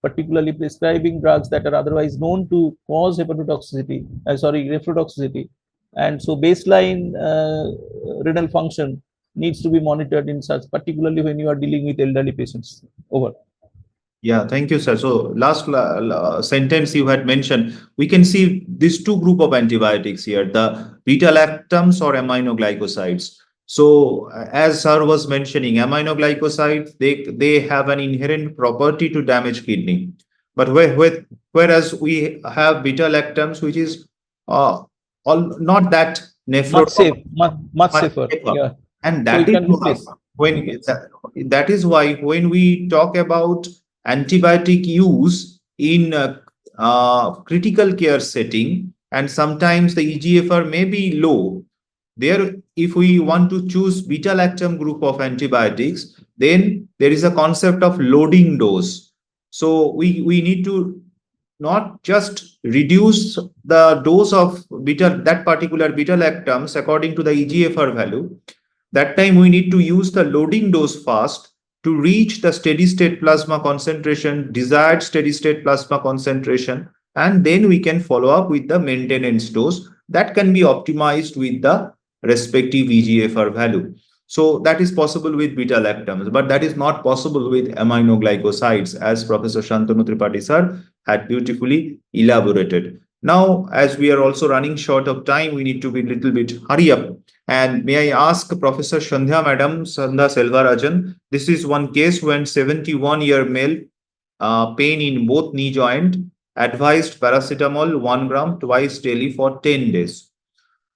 E: particularly prescribing drugs that are otherwise known to cause hepatotoxicity, nephrotoxicity, and so baseline renal function needs to be monitored in such, particularly when you are dealing with elderly patients. Over.
A: Yeah, thank you, sir. So last sentence you had mentioned, we can see these 2 group of antibiotics here, the beta-lactams or aminoglycosides. So as sir was mentioning, aminoglycosides, they have an inherent property to damage kidney. But whereas we have beta-lactams, which is not that
E: Much safe, much safer. Yeah.
A: And that is why when we talk about antibiotic use in critical care setting, and sometimes the EGFR may be low, there if we want to choose beta-lactam group of antibiotics, then there is a concept of loading dose. So we need to not just reduce the dose of that particular beta-lactams according to the EGFR value. That time we need to use the loading dose fast to reach the steady state plasma concentration, desired steady state plasma concentration, and then we can follow up with the maintenance dose that can be optimized with the respective EGFR value. So that is possible with beta lactams, but that is not possible with aminoglycosides, as Professor Santanu Tripathi sir had beautifully elaborated. Now, as we are also running short of time, we need to be a little bit hurry up. And may I ask Professor Sandhya Madam, Sandhiya Selvarajan, this is one case when 71-year male, pain in both knee joint, advised paracetamol 1 gram twice daily for 10 days.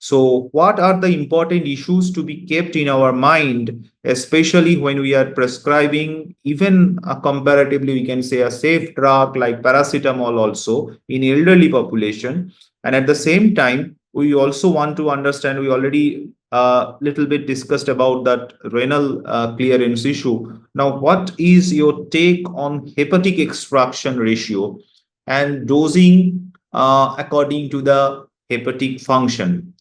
A: So, what are the important issues to be kept in our mind, especially when we are prescribing even a comparatively, we can say, a safe drug like paracetamol also in elderly population? And at the same time, we also want to understand, we already little bit discussed about that renal clearance issue. Now, what is your take on hepatic extraction ratio and dosing according to the hepatic function?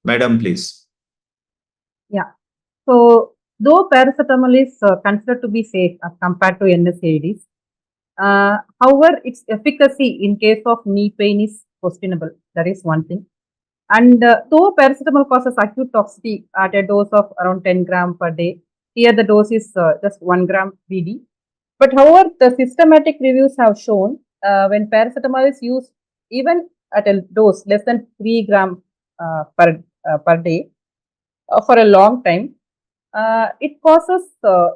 A: Madam, please.
C: Yeah. So, though paracetamol is considered to be safe as compared to NSAIDs, however, its efficacy in case of knee pain is questionable. That is one thing. And though paracetamol causes acute toxicity at a dose of around 10 gram per day, here the dose is just 1 gram BD. But however, the systematic reviews have shown when paracetamol is used even at a dose less than 3 gram per day for a long time, it causes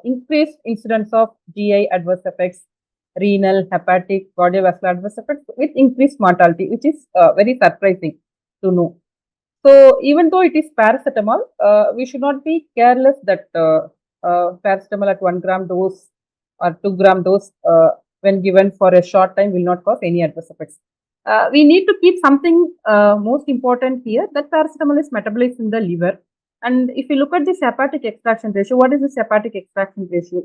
C: increased incidence of GI adverse effects, renal, hepatic, cardiovascular adverse effects with increased mortality, which is very surprising to know. So, even though it is paracetamol, we should not be careless that paracetamol at 1 gram dose or 2 gram dose when given for a short time will not cause any adverse effects. We need to keep something most important here, that paracetamol is metabolized in the liver. And if you look at this hepatic extraction ratio, what is this hepatic extraction ratio?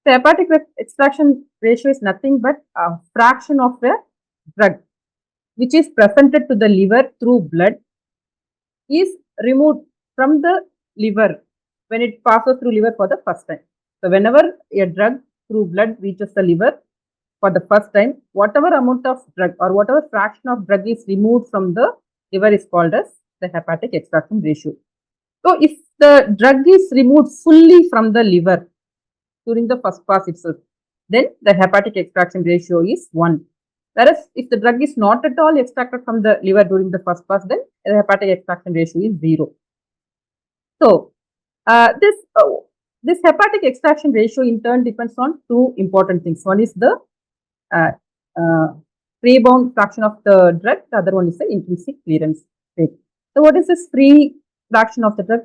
C: The hepatic extraction ratio is nothing but a fraction of the drug which is presented to the liver through blood is removed from the liver when it passes through liver for the first time. So, whenever a drug through blood reaches the liver for the first time, whatever amount of drug or whatever fraction of drug is removed from the liver is called as the hepatic extraction ratio. So, if the drug is removed fully from the liver during the first pass itself, then the hepatic extraction ratio is 1. Whereas, if the drug is not at all extracted from the liver during the first pass, then the hepatic extraction ratio is 0. So, this hepatic extraction ratio in turn depends on two important things. One is the free bound fraction of the drug, the other one is the intrinsic clearance rate. So, what is this free fraction of the drug?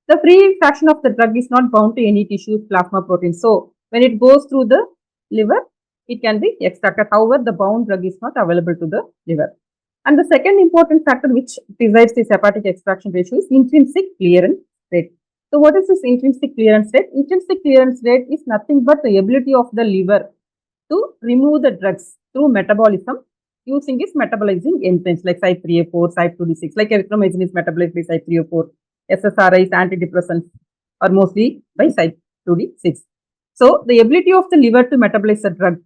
C: The free fraction of the drug is not bound to any tissue, plasma, protein. So, when it goes through the liver, it can be extracted. However, the bound drug is not available to the liver. And the second important factor which decides this hepatic extraction ratio is intrinsic clearance rate. So, what is this intrinsic clearance rate? Intrinsic clearance rate is nothing but the ability of the liver to remove the drugs through metabolism using its metabolizing enzymes like CYP3A4, CYP2D6, like erythromycin is metabolized by CYP3A4, SSRIs, antidepressants are mostly by CYP2D6. So, the ability of the liver to metabolize a drug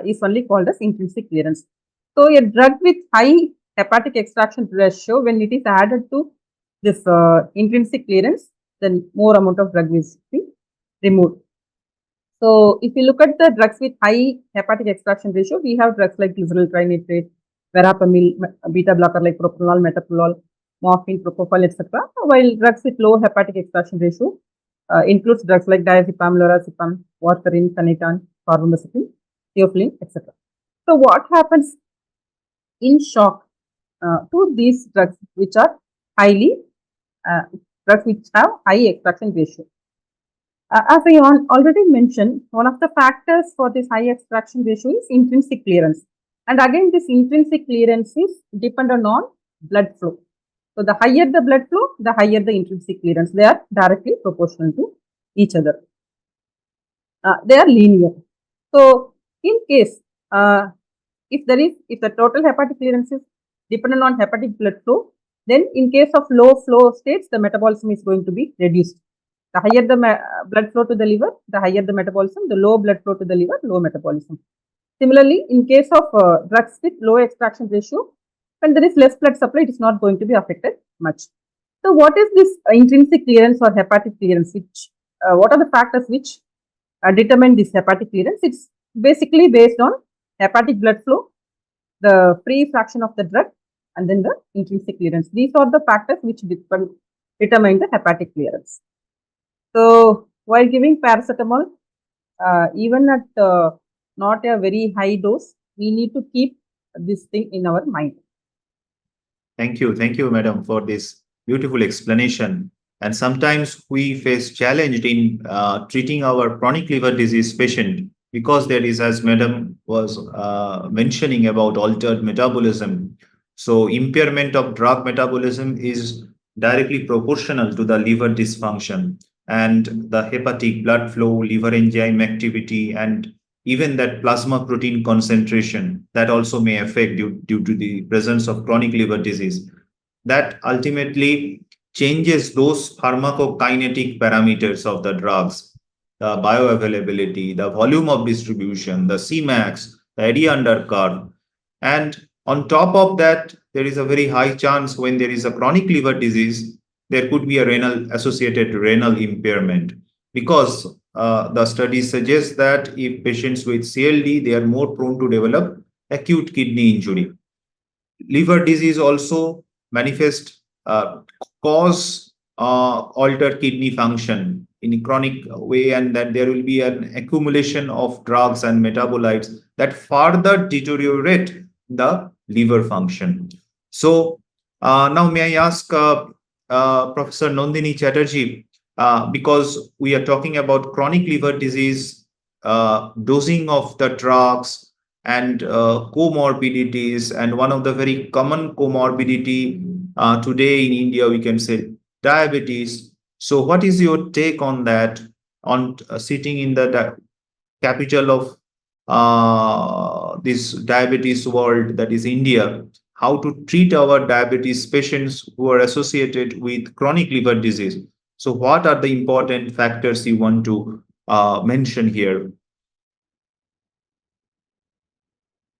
C: is only called as intrinsic clearance. So, a drug with high hepatic extraction ratio, when it is added to this intrinsic clearance, then more amount of drug will be removed. So, if you look at the drugs with high hepatic extraction ratio, we have drugs like glycerol trinitrate, verapamil, beta blocker like propranolol, metoprolol, morphine, propofol, etc. While drugs with low hepatic extraction ratio includes drugs like diazepam, lorazepam, warfarin, phenytoin, carbamazepine, theophylline, etc. So, what happens in shock to these drugs which are highly drugs which have high extraction ratio? As I already mentioned, one of the factors for this high extraction ratio is intrinsic clearance. And again, this intrinsic clearance is dependent on blood flow. So, the higher the blood flow, the higher the intrinsic clearance. They are directly proportional to each other. They are linear. So, in case if the total hepatic clearance is dependent on hepatic blood flow, then in case of low flow states, the metabolism is going to be reduced. The higher the blood flow to the liver, the higher the metabolism. The low blood flow to the liver, low metabolism. Similarly, in case of drugs with low extraction ratio, when there is less blood supply, it is not going to be affected much. So what is this intrinsic clearance or hepatic clearance? Which what are the factors which determine this hepatic clearance? It's basically based on hepatic blood flow, the free fraction of the drug, and then the intrinsic clearance. These are the factors which determine the hepatic clearance. So while giving paracetamol, even at not a very high dose, we need to keep this thing in our mind.
A: Thank you, madam, for this beautiful explanation. And sometimes we face challenge in treating our chronic liver disease patient because there is, as madam was mentioning about altered metabolism. So impairment of drug metabolism is directly proportional to the liver dysfunction, and the hepatic blood flow, liver enzyme activity, and even that plasma protein concentration that also may affect due to the presence of chronic liver disease. That ultimately changes those pharmacokinetic parameters of the drugs, the bioavailability, the volume of distribution, the Cmax, the area under curve. And on top of that, there is a very high chance when there is a chronic liver disease, there could be a associated renal impairment, because the studies suggest that if patients with CLD, they are more prone to develop acute kidney injury. Liver disease also manifest cause altered kidney function in a chronic way, and that there will be an accumulation of drugs and metabolites that further deteriorate the liver function. So now may I ask Professor Nandini Chatterjee, because we are talking about chronic liver disease, dosing of the drugs, and comorbidities, and one of the very common comorbidity today in India, we can say diabetes. So what is your take on that, on sitting in the capital of this diabetes world, that is India, how to treat our diabetes patients who are associated with chronic liver disease? So what are the important factors you want to mention here?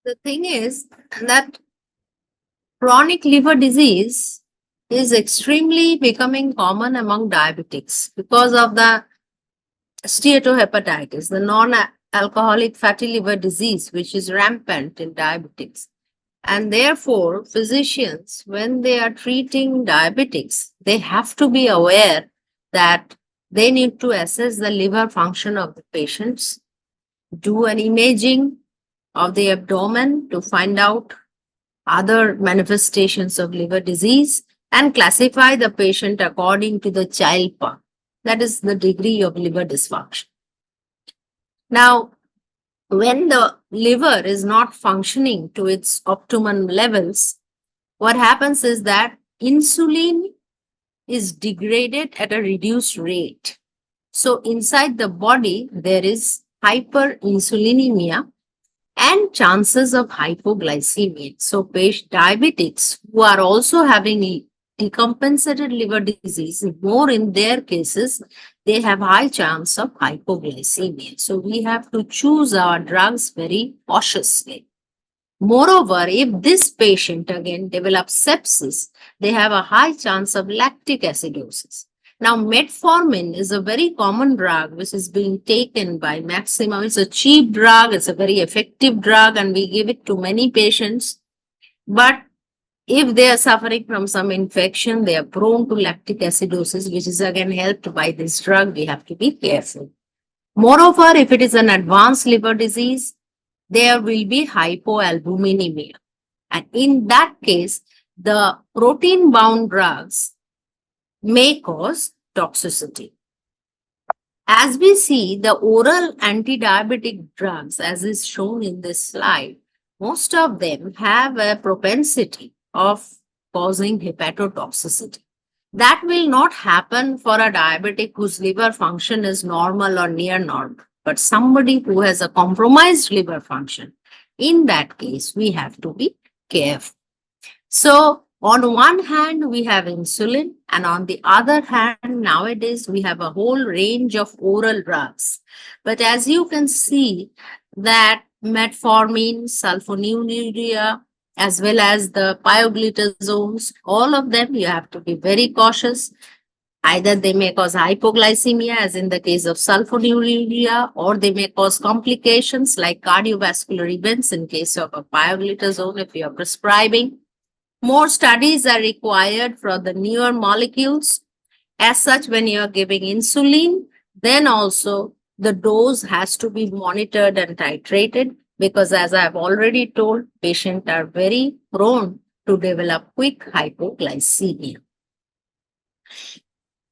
D: The thing is that chronic liver disease is extremely becoming common among diabetics because of the steatohepatitis, the non-alcoholic fatty liver disease, which is rampant in diabetics. And therefore, physicians, when they are treating diabetics, they have to be aware that they need to assess the liver function of the patients, do an imaging of the abdomen to find out other manifestations of liver disease, and classify the patient according to the child-pugh. That is the degree of liver dysfunction. Now, when the liver is not functioning to its optimum levels, what happens is that insulin is degraded at a reduced rate. So inside the body, there is hyperinsulinemia and chances of hypoglycemia. So diabetics who are also having decompensated liver disease, more in their cases, they have high chance of hypoglycemia. So we have to choose our drugs very cautiously. Moreover, if this patient again develops sepsis, they have a high chance of lactic acidosis. Now, metformin is a very common drug which is being taken by maximum. It's a cheap drug, it's a very effective drug, and we give it to many patients. But if they are suffering from some infection, they are prone to lactic acidosis, which is again helped by this drug. We have to be careful. Moreover, if it is an advanced liver disease, there will be hypoalbuminemia. And in that case, the protein-bound drugs may cause toxicity. As we see, the oral anti-diabetic drugs, as is shown in this slide, most of them have a propensity of causing hepatotoxicity. That will not happen for a diabetic whose liver function is normal or near normal, but somebody who has a compromised liver function. In that case, we have to be careful. So, on one hand, we have insulin, and on the other hand, nowadays we have a whole range of oral drugs. But as you can see, that metformin, sulfonylurea, as well as the pioglitazones, all of them you have to be very cautious. Either they may cause hypoglycemia, as in the case of sulfonylurea, or they may cause complications like cardiovascular events in case of a pioglitazone if you are prescribing. More studies are required for the newer molecules. As such, when you are giving insulin, then also the dose has to be monitored and titrated, because as I have already told, patients are very prone to develop quick hypoglycemia.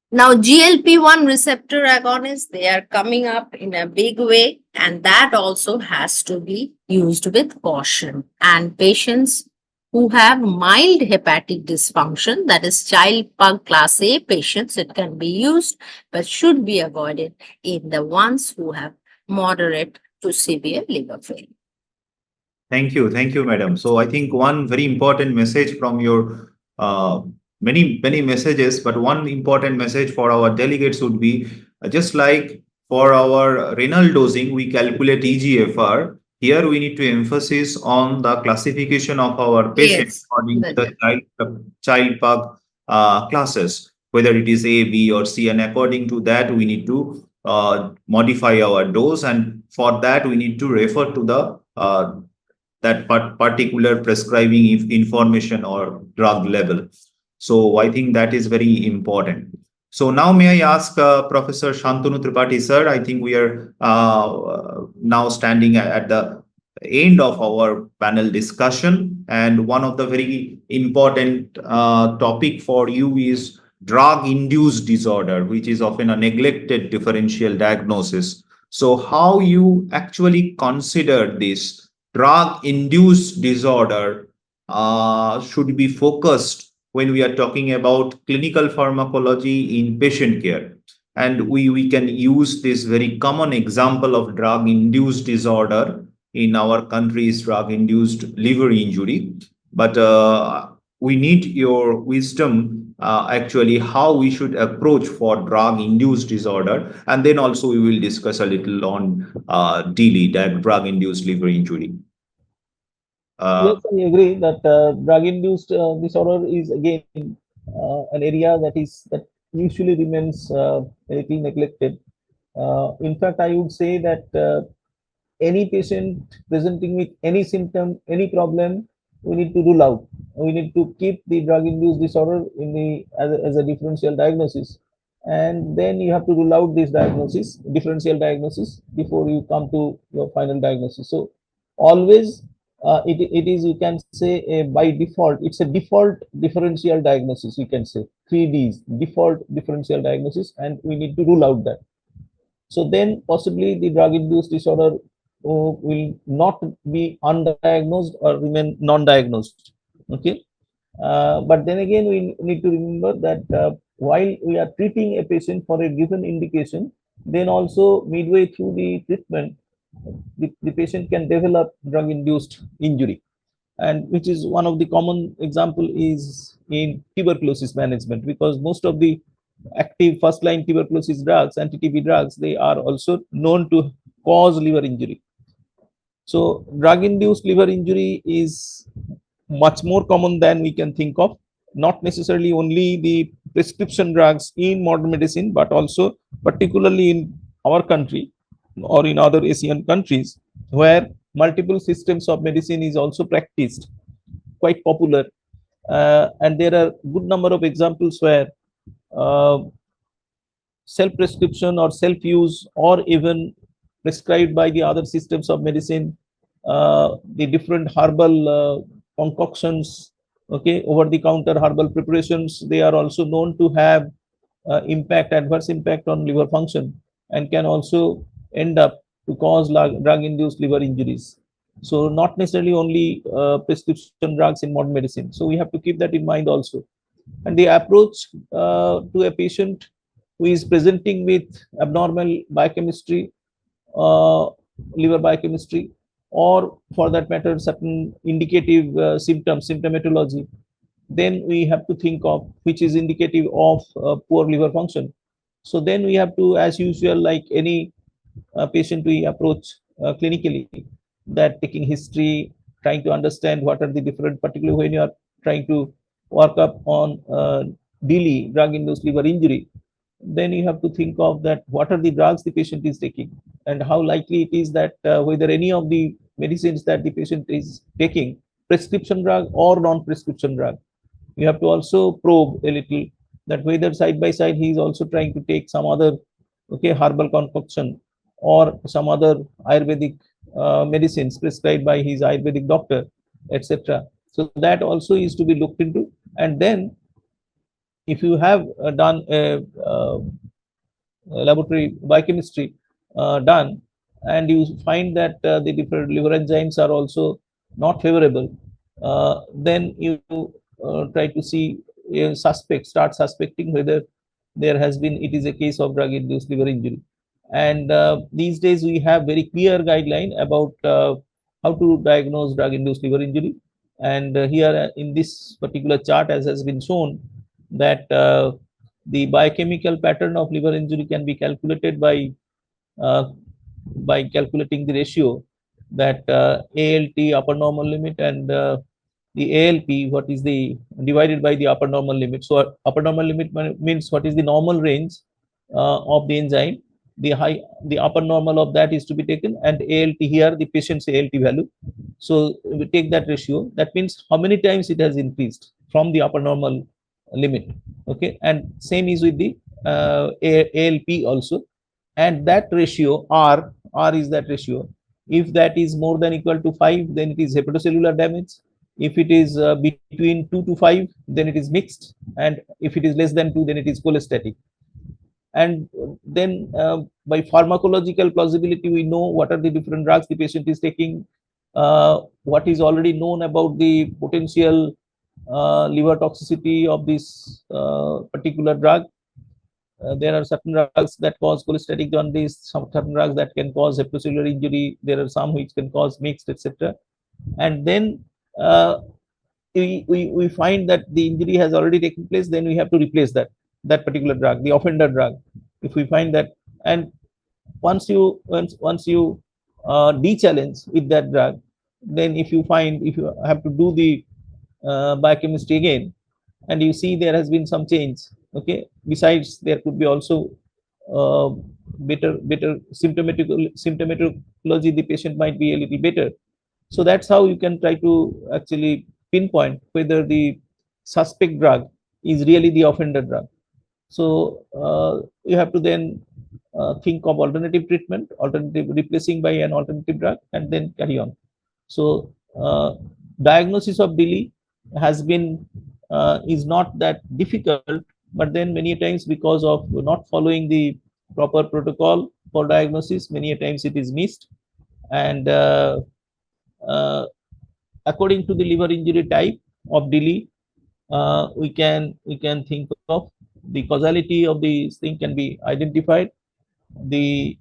D: Now, GLP-1 receptor agonists, they are coming up in a big way, and that also has to be used with caution. And patients who have mild hepatic dysfunction, that is child pug class A patients, it can be used, but should be avoided in the ones who have moderate to severe liver failure.
A: Thank you, madam. So I think one very important message from your many messages, but one important message for our delegates would be just like for our renal dosing, we calculate EGFR. Here we need to emphasize on the classification of our patients
D: Yes,
A: according to
D: that-
A: the child pug classes, whether it is A, B, or C, and according to that we need to modify our dose, and for that we need to refer to the that particular prescribing information or drug level. So I think that is very important. So now may I ask Professor Santanu Tripathi, sir, I think we are now standing at the end of our panel discussion, and one of the very important topic for you is drug-induced disorder, which is often a neglected differential diagnosis. So how you actually consider this drug-induced disorder should be focused when we are talking about clinical pharmacology in patient care. And we can use this very common example of drug-induced disorder in our country's drug-induced liver injury. But we need your wisdom actually how we should approach for drug-induced disorder. And then also we will discuss a little on DILI, that drug-induced liver injury.
E: Yes, I agree that drug-induced disorder is again an area that usually remains a little neglected. In fact, I would say that any patient presenting with any symptom, any problem, we need to rule out. We need to keep the drug-induced disorder in the as a differential diagnosis, and then you have to rule out this diagnosis, differential diagnosis, before you come to your final diagnosis. So always it is, you can say, by default, it's a default differential diagnosis, you can say 3Ds, default differential diagnosis, and we need to rule out that. So then possibly the drug-induced disorder will not be undiagnosed or remain non-diagnosed. Okay. But then again, we need to remember that while we are treating a patient for a given indication, then also midway through the treatment, the patient can develop drug-induced injury, and which is one of the common example is in tuberculosis management, because most of the active first-line tuberculosis drugs, anti-TB drugs, they are also known to cause liver injury. So drug-induced liver injury is much more common than we can think of, not necessarily only the prescription drugs in modern medicine, but also particularly in our country or in other Asian countries where multiple systems of medicine is also practiced, quite popular. And there are good number of examples where self-prescription or self-use or even prescribed by the other systems of medicine, the different herbal concoctions, okay, over-the-counter herbal preparations, they are also known to have adverse impact on liver function, and can also end up to cause drug-induced liver injuries. So not necessarily only prescription drugs in modern medicine. So we have to keep that in mind also. And the approach to a patient who is presenting with abnormal biochemistry, liver biochemistry, or for that matter, certain indicative symptomatology, then we have to think of which is indicative of poor liver function. So then we have to, as usual, like any patient we approach clinically, that taking history, trying to understand what are the different, particularly when you are trying to work up on DILI, drug-induced liver injury, then you have to think of that what are the drugs the patient is taking, and how likely it is that whether any of the medicines that the patient is taking, prescription drug or non-prescription drug, you have to also probe a little that whether side by side he is also trying to take some other herbal concoction or some other Ayurvedic medicines prescribed by his Ayurvedic doctor, etc. So that also is to be looked into. And then if you have done a laboratory biochemistry done, and you find that the different liver enzymes are also not favorable, then you try to see start suspecting whether there has been, it is a case of drug-induced liver injury. And these days we have very clear guideline about how to diagnose drug-induced liver injury. And here in this particular chart, as has been shown, that the biochemical pattern of liver injury can be calculated by calculating the ratio that ALT upper normal limit and the ALP, what is the divided by the upper normal limit. So upper normal limit means what is the normal range of the enzyme. The upper normal of that is to be taken, and ALT here, the patient's ALT value. So we take that ratio. That means how many times it has increased from the upper normal limit. Okay, and same is with the ALP also. And that ratio R is that ratio. If that is more than equal to 5, then it is hepatocellular damage. If it is between 2 to 5, then it is mixed. And if it is less than 2, then it is cholestatic. And then by pharmacological plausibility, we know what are the different drugs the patient is taking, what is already known about the potential liver toxicity of this particular drug. There are certain drugs that cause cholestatic jaundice, some certain drugs that can cause hepatocellular injury. There are some which can cause mixed, etc. And then we find that the injury has already taken place. Then we have to replace that particular drug, the offender drug. If we find that, and once you de-challenge with that drug, then if you have to do the biochemistry again, and you see there has been some change, okay, besides there could be also better symptomatology, the patient might be a little better. So that's how you can try to actually pinpoint whether the suspect drug is really the offender drug. So you have to then think of alternative treatment, replacing by an alternative drug, and then carry on. So diagnosis of DILI has been is not that difficult, but then many times because of not following the proper protocol for diagnosis, many times it is missed. And according to the liver injury type of DILI, we can think of the causality of the thing can be identified. The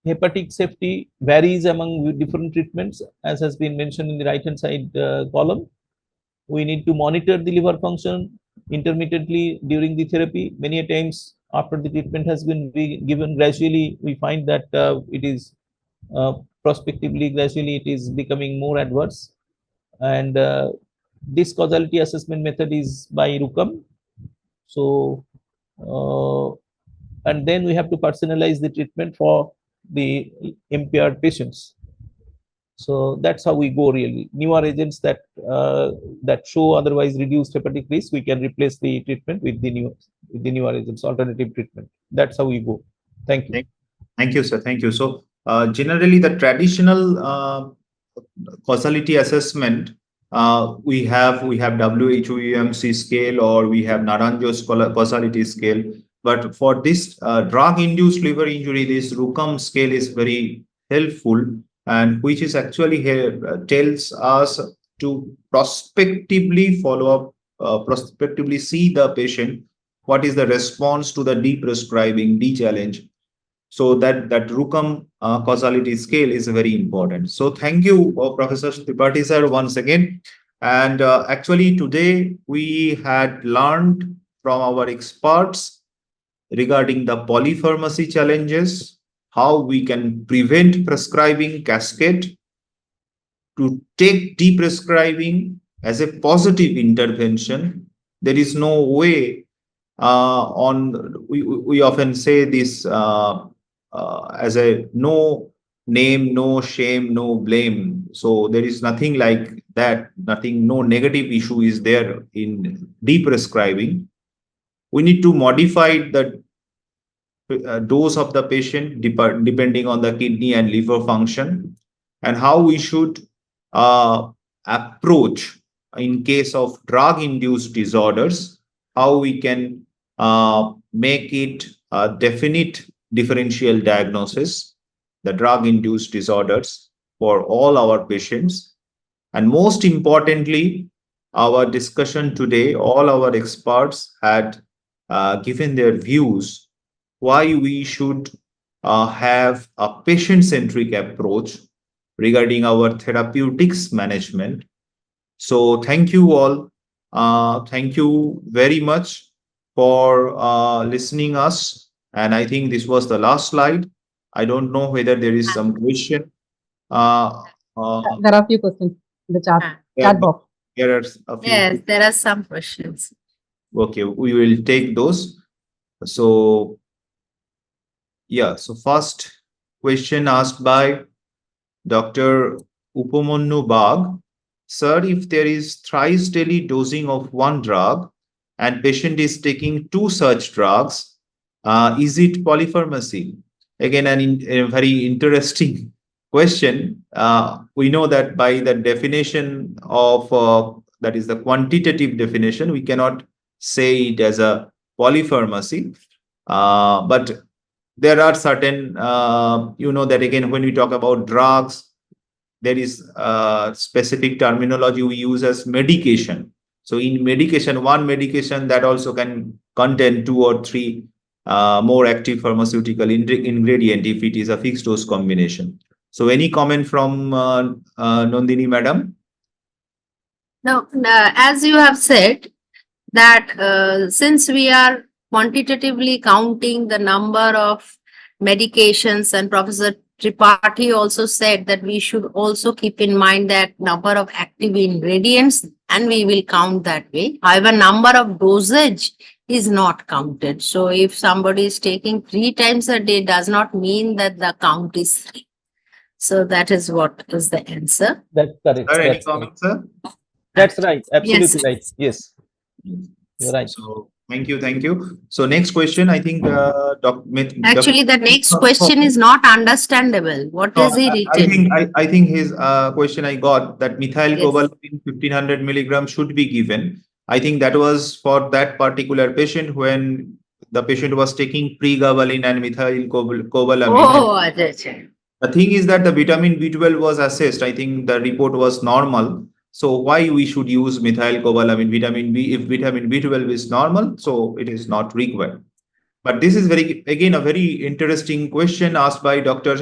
E: hepatic safety varies among different treatments, as has been mentioned in the right hand side column. We need to monitor the liver function intermittently during the therapy. Many times after the treatment has been given, gradually we find that it is prospectively, gradually it is becoming more adverse. And this causality assessment method is by RUCM. So and then we have to personalize the treatment for the impaired patients. So that's how we go really. Newer agents that show otherwise reduced hepatic risk, we can replace the treatment with the newer agents, alternative treatment. That's how we go. Thank you.
A: Thank you, sir. Thank you. So generally, the traditional causality assessment, we have WHO UMC scale, or we have Naranjo's causality scale. But for this drug-induced liver injury, this RUCM scale is very helpful, and which is actually here tells us to prospectively follow up, prospectively see the patient, what is the response to the deprescribing, de-challenge. So that RUCM causality scale is very important. So thank you, Professor Tripathi sir, once again. And actually today we had learned from our experts regarding the polypharmacy challenges, how we can prevent prescribing cascade, to take deprescribing as a positive intervention. There is no way we often say this as a no name, no shame, no blame. So there is nothing like that, nothing, no negative issue is there in deprescribing. We need to modify the dose of the patient depending on the kidney and liver function, and how we should approach in case of drug induced disorders, how we can make it a definite differential diagnosis, the drug induced disorders for all our patients. And most importantly, our discussion today, all our experts had given their views why we should have a patient-centric approach regarding our therapeutics management. So thank you all. Thank you very much for listening us. And I think this was the last slide. I don't know whether there is some question.
C: There are a few questions in the chat box.
A: There are a few.
D: Yes, there are some questions.
A: Okay, we will take those. So, yeah, so first question asked by Dr. Upamanyu Bag. Sir, if there is thrice daily dosing of one drug and patient is taking two such drugs, is it polypharmacy? Again, a very interesting question. We know that by the definition of, that is the quantitative definition, we cannot say it as a polypharmacy. But there are certain, that again, when we talk about drugs, there is specific terminology we use as medication. So in medication, one medication that also can contain 2 or 3 more active pharmaceutical ingredient if it is a fixed dose combination. So any comment from Nandini madam?
D: Now, as you have said that since we are quantitatively counting the number of medications, and Professor Tripathi also said that we should also keep in mind that number of active ingredients, and we will count that way. However, number of dosage is not counted. So if somebody is taking 3 times a day, does not mean that the count is 3. So that is what is the answer.
E: That's correct.
A: Sir, any
E: That's
A: comment, sir?
E: That's right. Absolutely
D: Yes.
E: right. Yes. You're right.
A: So thank you, thank you. So next question, I think
D: Actually, the next question is not understandable. What is he written?
A: I think his question I got that methyl
D: Yes.
A: cobalamin 1500 milligram should be given. I think that was for that particular patient when the patient was taking pregabalin and methyl cobalamin.
D: Oh, acha.
A: The thing is that the vitamin B12 was assessed. I think the report was normal. So why we should use methyl cobalamin vitamin B if vitamin B12 is normal? So it is not required. But this is again a very interesting question asked by Dr.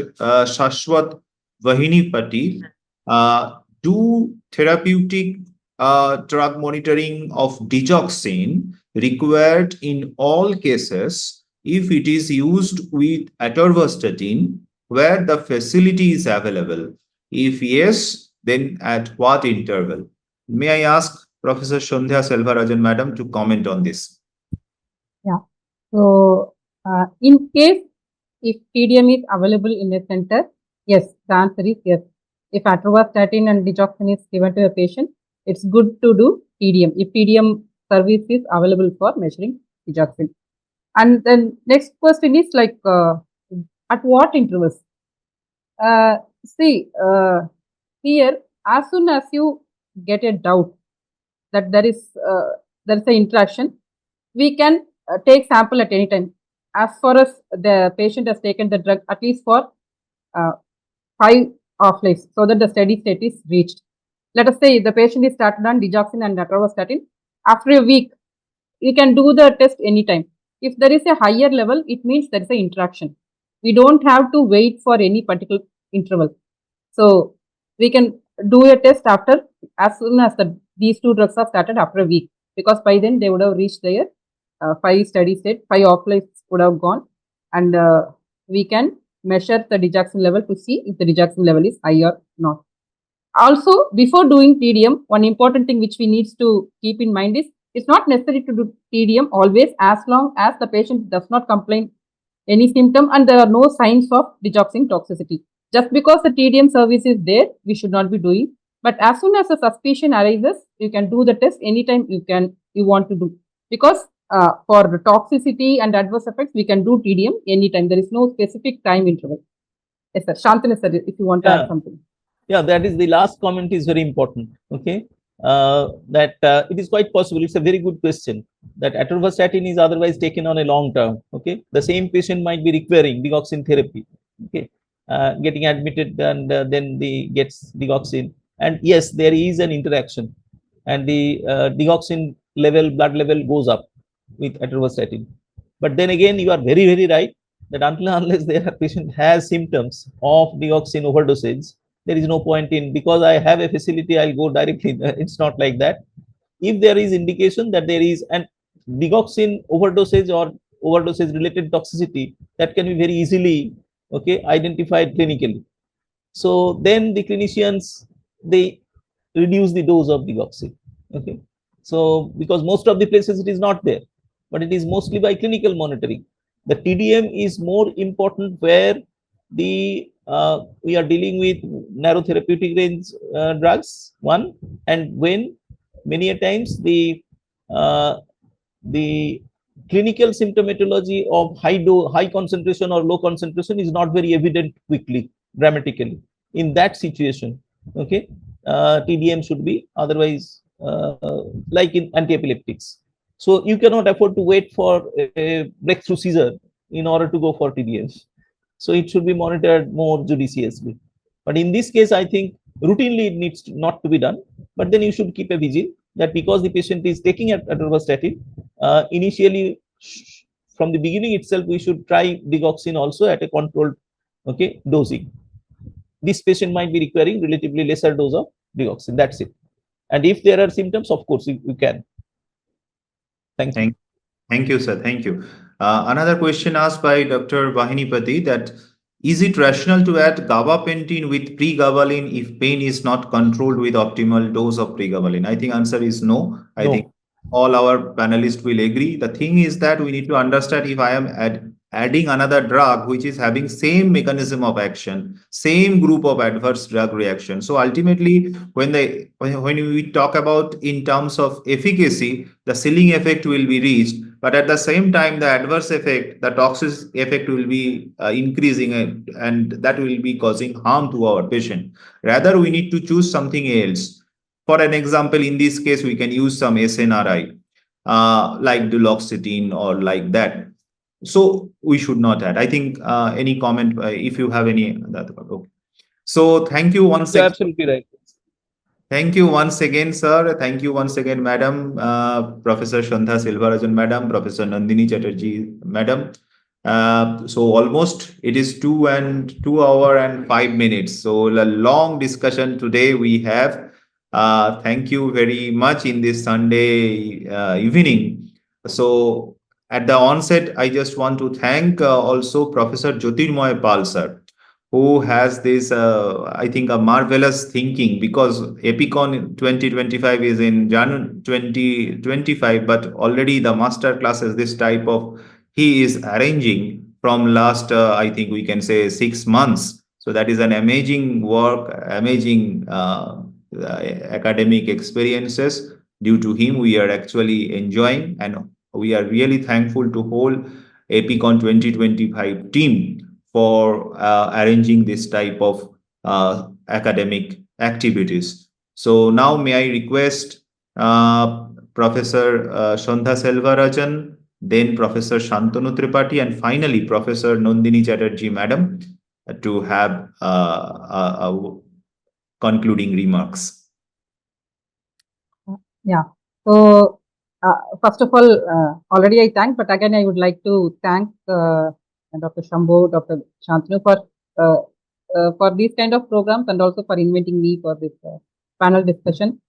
A: Shashwat Vahinipati. Do therapeutic drug monitoring of digoxin required in all cases if it is used with atorvastatin where the facility is available? If yes, then at what interval? May I ask Professor Sandhiya Selvarajan madam to comment on this?
C: Yeah. So, in case if TDM is available in a center, yes, the answer is yes. If atorvastatin and digoxin is given to a patient, it's good to do TDM if TDM service is available for measuring digoxin. And then next question is like at what intervals? See, here as soon as you get a doubt that there is an interaction, we can take sample at any time. As far as the patient has taken the drug at least for 5 off-lives, so that the steady state is reached. Let us say the patient is started on digoxin and atorvastatin. After a week, you can do the test anytime. If there is a higher level, it means there is an interaction. We don't have to wait for any particular interval. So we can do a test after as soon as these 2 drugs are started after a week, because by then they would have reached their 5 steady state, 5 off-lives would have gone, and we can measure the digoxin level to see if the digoxin level is high or not. Also, before doing TDM, one important thing which we need to keep in mind is it's not necessary to do TDM always, as long as the patient does not complain any symptom and there are no signs of digoxin toxicity. Just because the TDM service is there, we should not be doing. But as soon as a suspicion arises, you can do the test anytime you want to do. Because for the toxicity and adverse effects, we can do TDM anytime. There is no specific time interval. Yes, sir. Shantanu, sir, if you want to add something.
E: Yeah, that is the last comment is very important. Okay, that it is quite possible. It's a very good question. That atorvastatin is otherwise taken on a long term. Okay, the same patient might be requiring digoxin therapy. Okay, getting admitted and then the gets digoxin, and yes, there is an interaction, and the digoxin level, blood level goes up with atorvastatin. But then again, you are very right that unless their patient has symptoms of digoxin overdosage, there is no point in, because I have a facility, I'll go directly. It's not like that. If there is indication that there is an digoxin overdosage or overdosage related toxicity, that can be very easily identified clinically. So then the clinicians, they reduce the dose of digoxin. Okay, so because most of the places it is not there, but it is mostly by clinical monitoring. The TDM is more important where the we are dealing with narrow therapeutic range drugs, one, and when many a times the clinical symptomatology of high concentration or low concentration is not very evident quickly, dramatically. In that situation, okay, TDM should be, otherwise like in anti-epileptics. So you cannot afford to wait for a breakthrough seizure in order to go for TDM. So it should be monitored more judiciously. But in this case, I think routinely it needs not to be done. But then you should keep a vigil that because the patient is taking atorvastatin, initially from the beginning itself, we should try digoxin also at a controlled dosing. This patient might be requiring relatively lesser dose of digoxin. That's it. And if there are symptoms, of course, you can. Thank you.
A: Thank you, sir. Thank you. Another question asked by Dr. Vahinipati, that is it rational to add gabapentin with pregabalin if pain is not controlled with optimal dose of pregabalin? I think answer is no. I think all our panelists will agree. The thing is that we need to understand, if I am adding another drug which is having same mechanism of action, same group of adverse drug reaction. So ultimately, when we talk about in terms of efficacy, the ceiling effect will be reached, but at the same time, the adverse effect, the toxic effect will be increasing, and that will be causing harm to our patient. Rather, we need to choose something else. For an example, in this case, we can use some SNRI, like duloxetine or like that. So we should not add. I think any comment, if you have any. Okay. So thank you once again.
E: Absolutely right.
A: Thank you once again, sir. Thank you once again, madam, Professor Sandhiya Selvarajan, madam, Professor Nandini Chatterjee, madam. So almost it is 2 hour and 5 minutes. So a long discussion today we have. Thank you very much in this Sunday evening. So at the onset, I just want to thank also Professor Jyotirmoy Pal, sir, who has this, I think, a marvelous thinking, because APICON 2025 is in January 2025, but already the master classes, this type of, he is arranging from last, I think we can say 6 months. So that is an amazing work, amazing academic experiences. Due to him, we are actually enjoying, and we are really thankful to whole APICON 2025 team for arranging this type of academic activities. So now may I request Professor Sandhiya Selvarajan, then Professor Santanu Tripathi, and finally Professor Nandini Chatterjee, madam, to have concluding remarks.
C: Yeah. So first of all, already I thank, but again I would like to thank Dr. Shambo, Dr. Shantanu for these kind of programs, and also for inviting me for this panel discussion.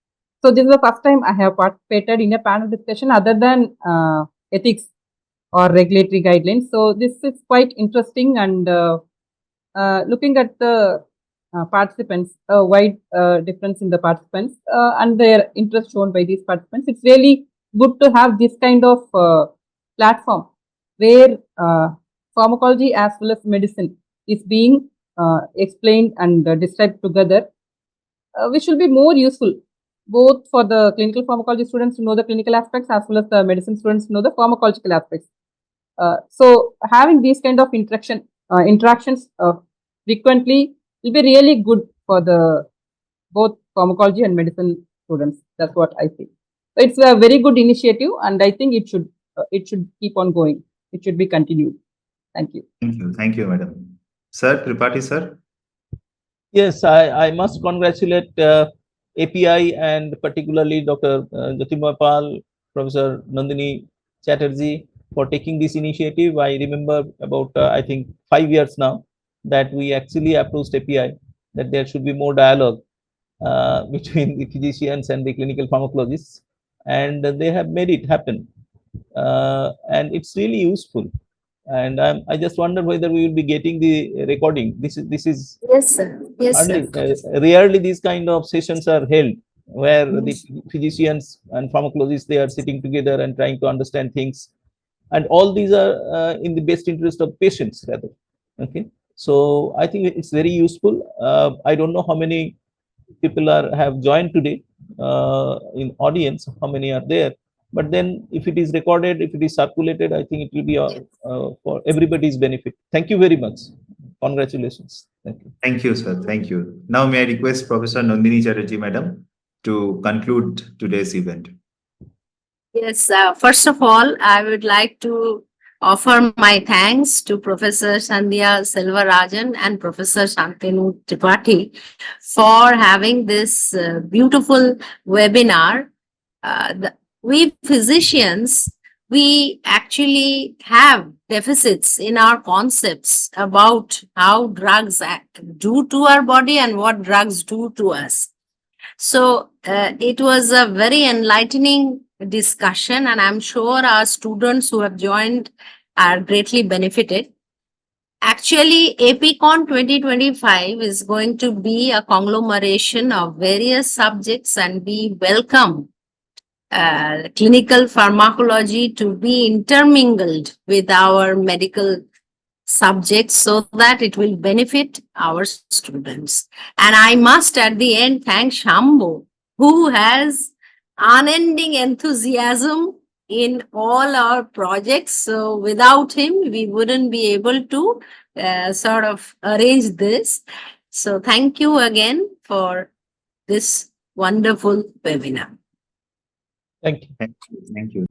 C: So this is the first time I have participated in a panel discussion other than ethics or regulatory guidelines. So this is quite interesting, and looking at the participants, a wide difference in the participants and their interest shown by these participants. It's really good to have this kind of platform where pharmacology as well as medicine is being explained and described together, which will be more useful both for the clinical pharmacology students to know the clinical aspects as well as the medicine students to know the pharmacological aspects. So having these kind of interactions frequently will be really good for the both pharmacology and medicine students. That's what I think. So it's a very good initiative, and I think it should keep on going. It should be continued. Thank you.
A: Thank you, madam. Sir, Tripathi, sir.
E: Yes, I must congratulate API and particularly Dr. Jyotirmoy Pal, Professor Nandini Chatterjee for taking this initiative. I remember about, I think, 5 years now that we actually approached API that there should be more dialogue between the physicians and the clinical pharmacologists, and they have made it happen. And it's really useful. And I just wonder whether we will be getting the recording. This is
D: Yes, sir. Yes,
E: hardly,
D: sir.
E: rarely these kind of sessions are held where the physicians and pharmacologists, they are sitting together and trying to understand things, and all these are in the best interest of patients rather. Okay, so I think it's very useful. I don't know how many people have joined today in audience, how many are there, but then if it is recorded, if it is circulated, I think it will be for everybody's benefit. Thank you very much. Congratulations. Thank you.
A: Thank you, sir. Thank you. Now, may I request Professor Nandini Chatterjee, madam, to conclude today's event.
D: Yes, first of all, I would like to offer my thanks to Professor Sandhiya Selvarajan and Professor Santanu K Tripathi for having this beautiful webinar. We physicians, we actually have deficits in our concepts about how drugs do to our body and what drugs do to us. So it was a very enlightening discussion, and I'm sure our students who have joined are greatly benefited. Actually, APICON 2025 is going to be a conglomeration of various subjects, and we welcome clinical pharmacology to be intermingled with our medical subjects so that it will benefit our students. And I must at the end thank Shambo, who has unending enthusiasm in all our projects. So without him, we wouldn't be able to sort of arrange this. So thank you again for this wonderful webinar.
E: Thank you.
A: Thank you.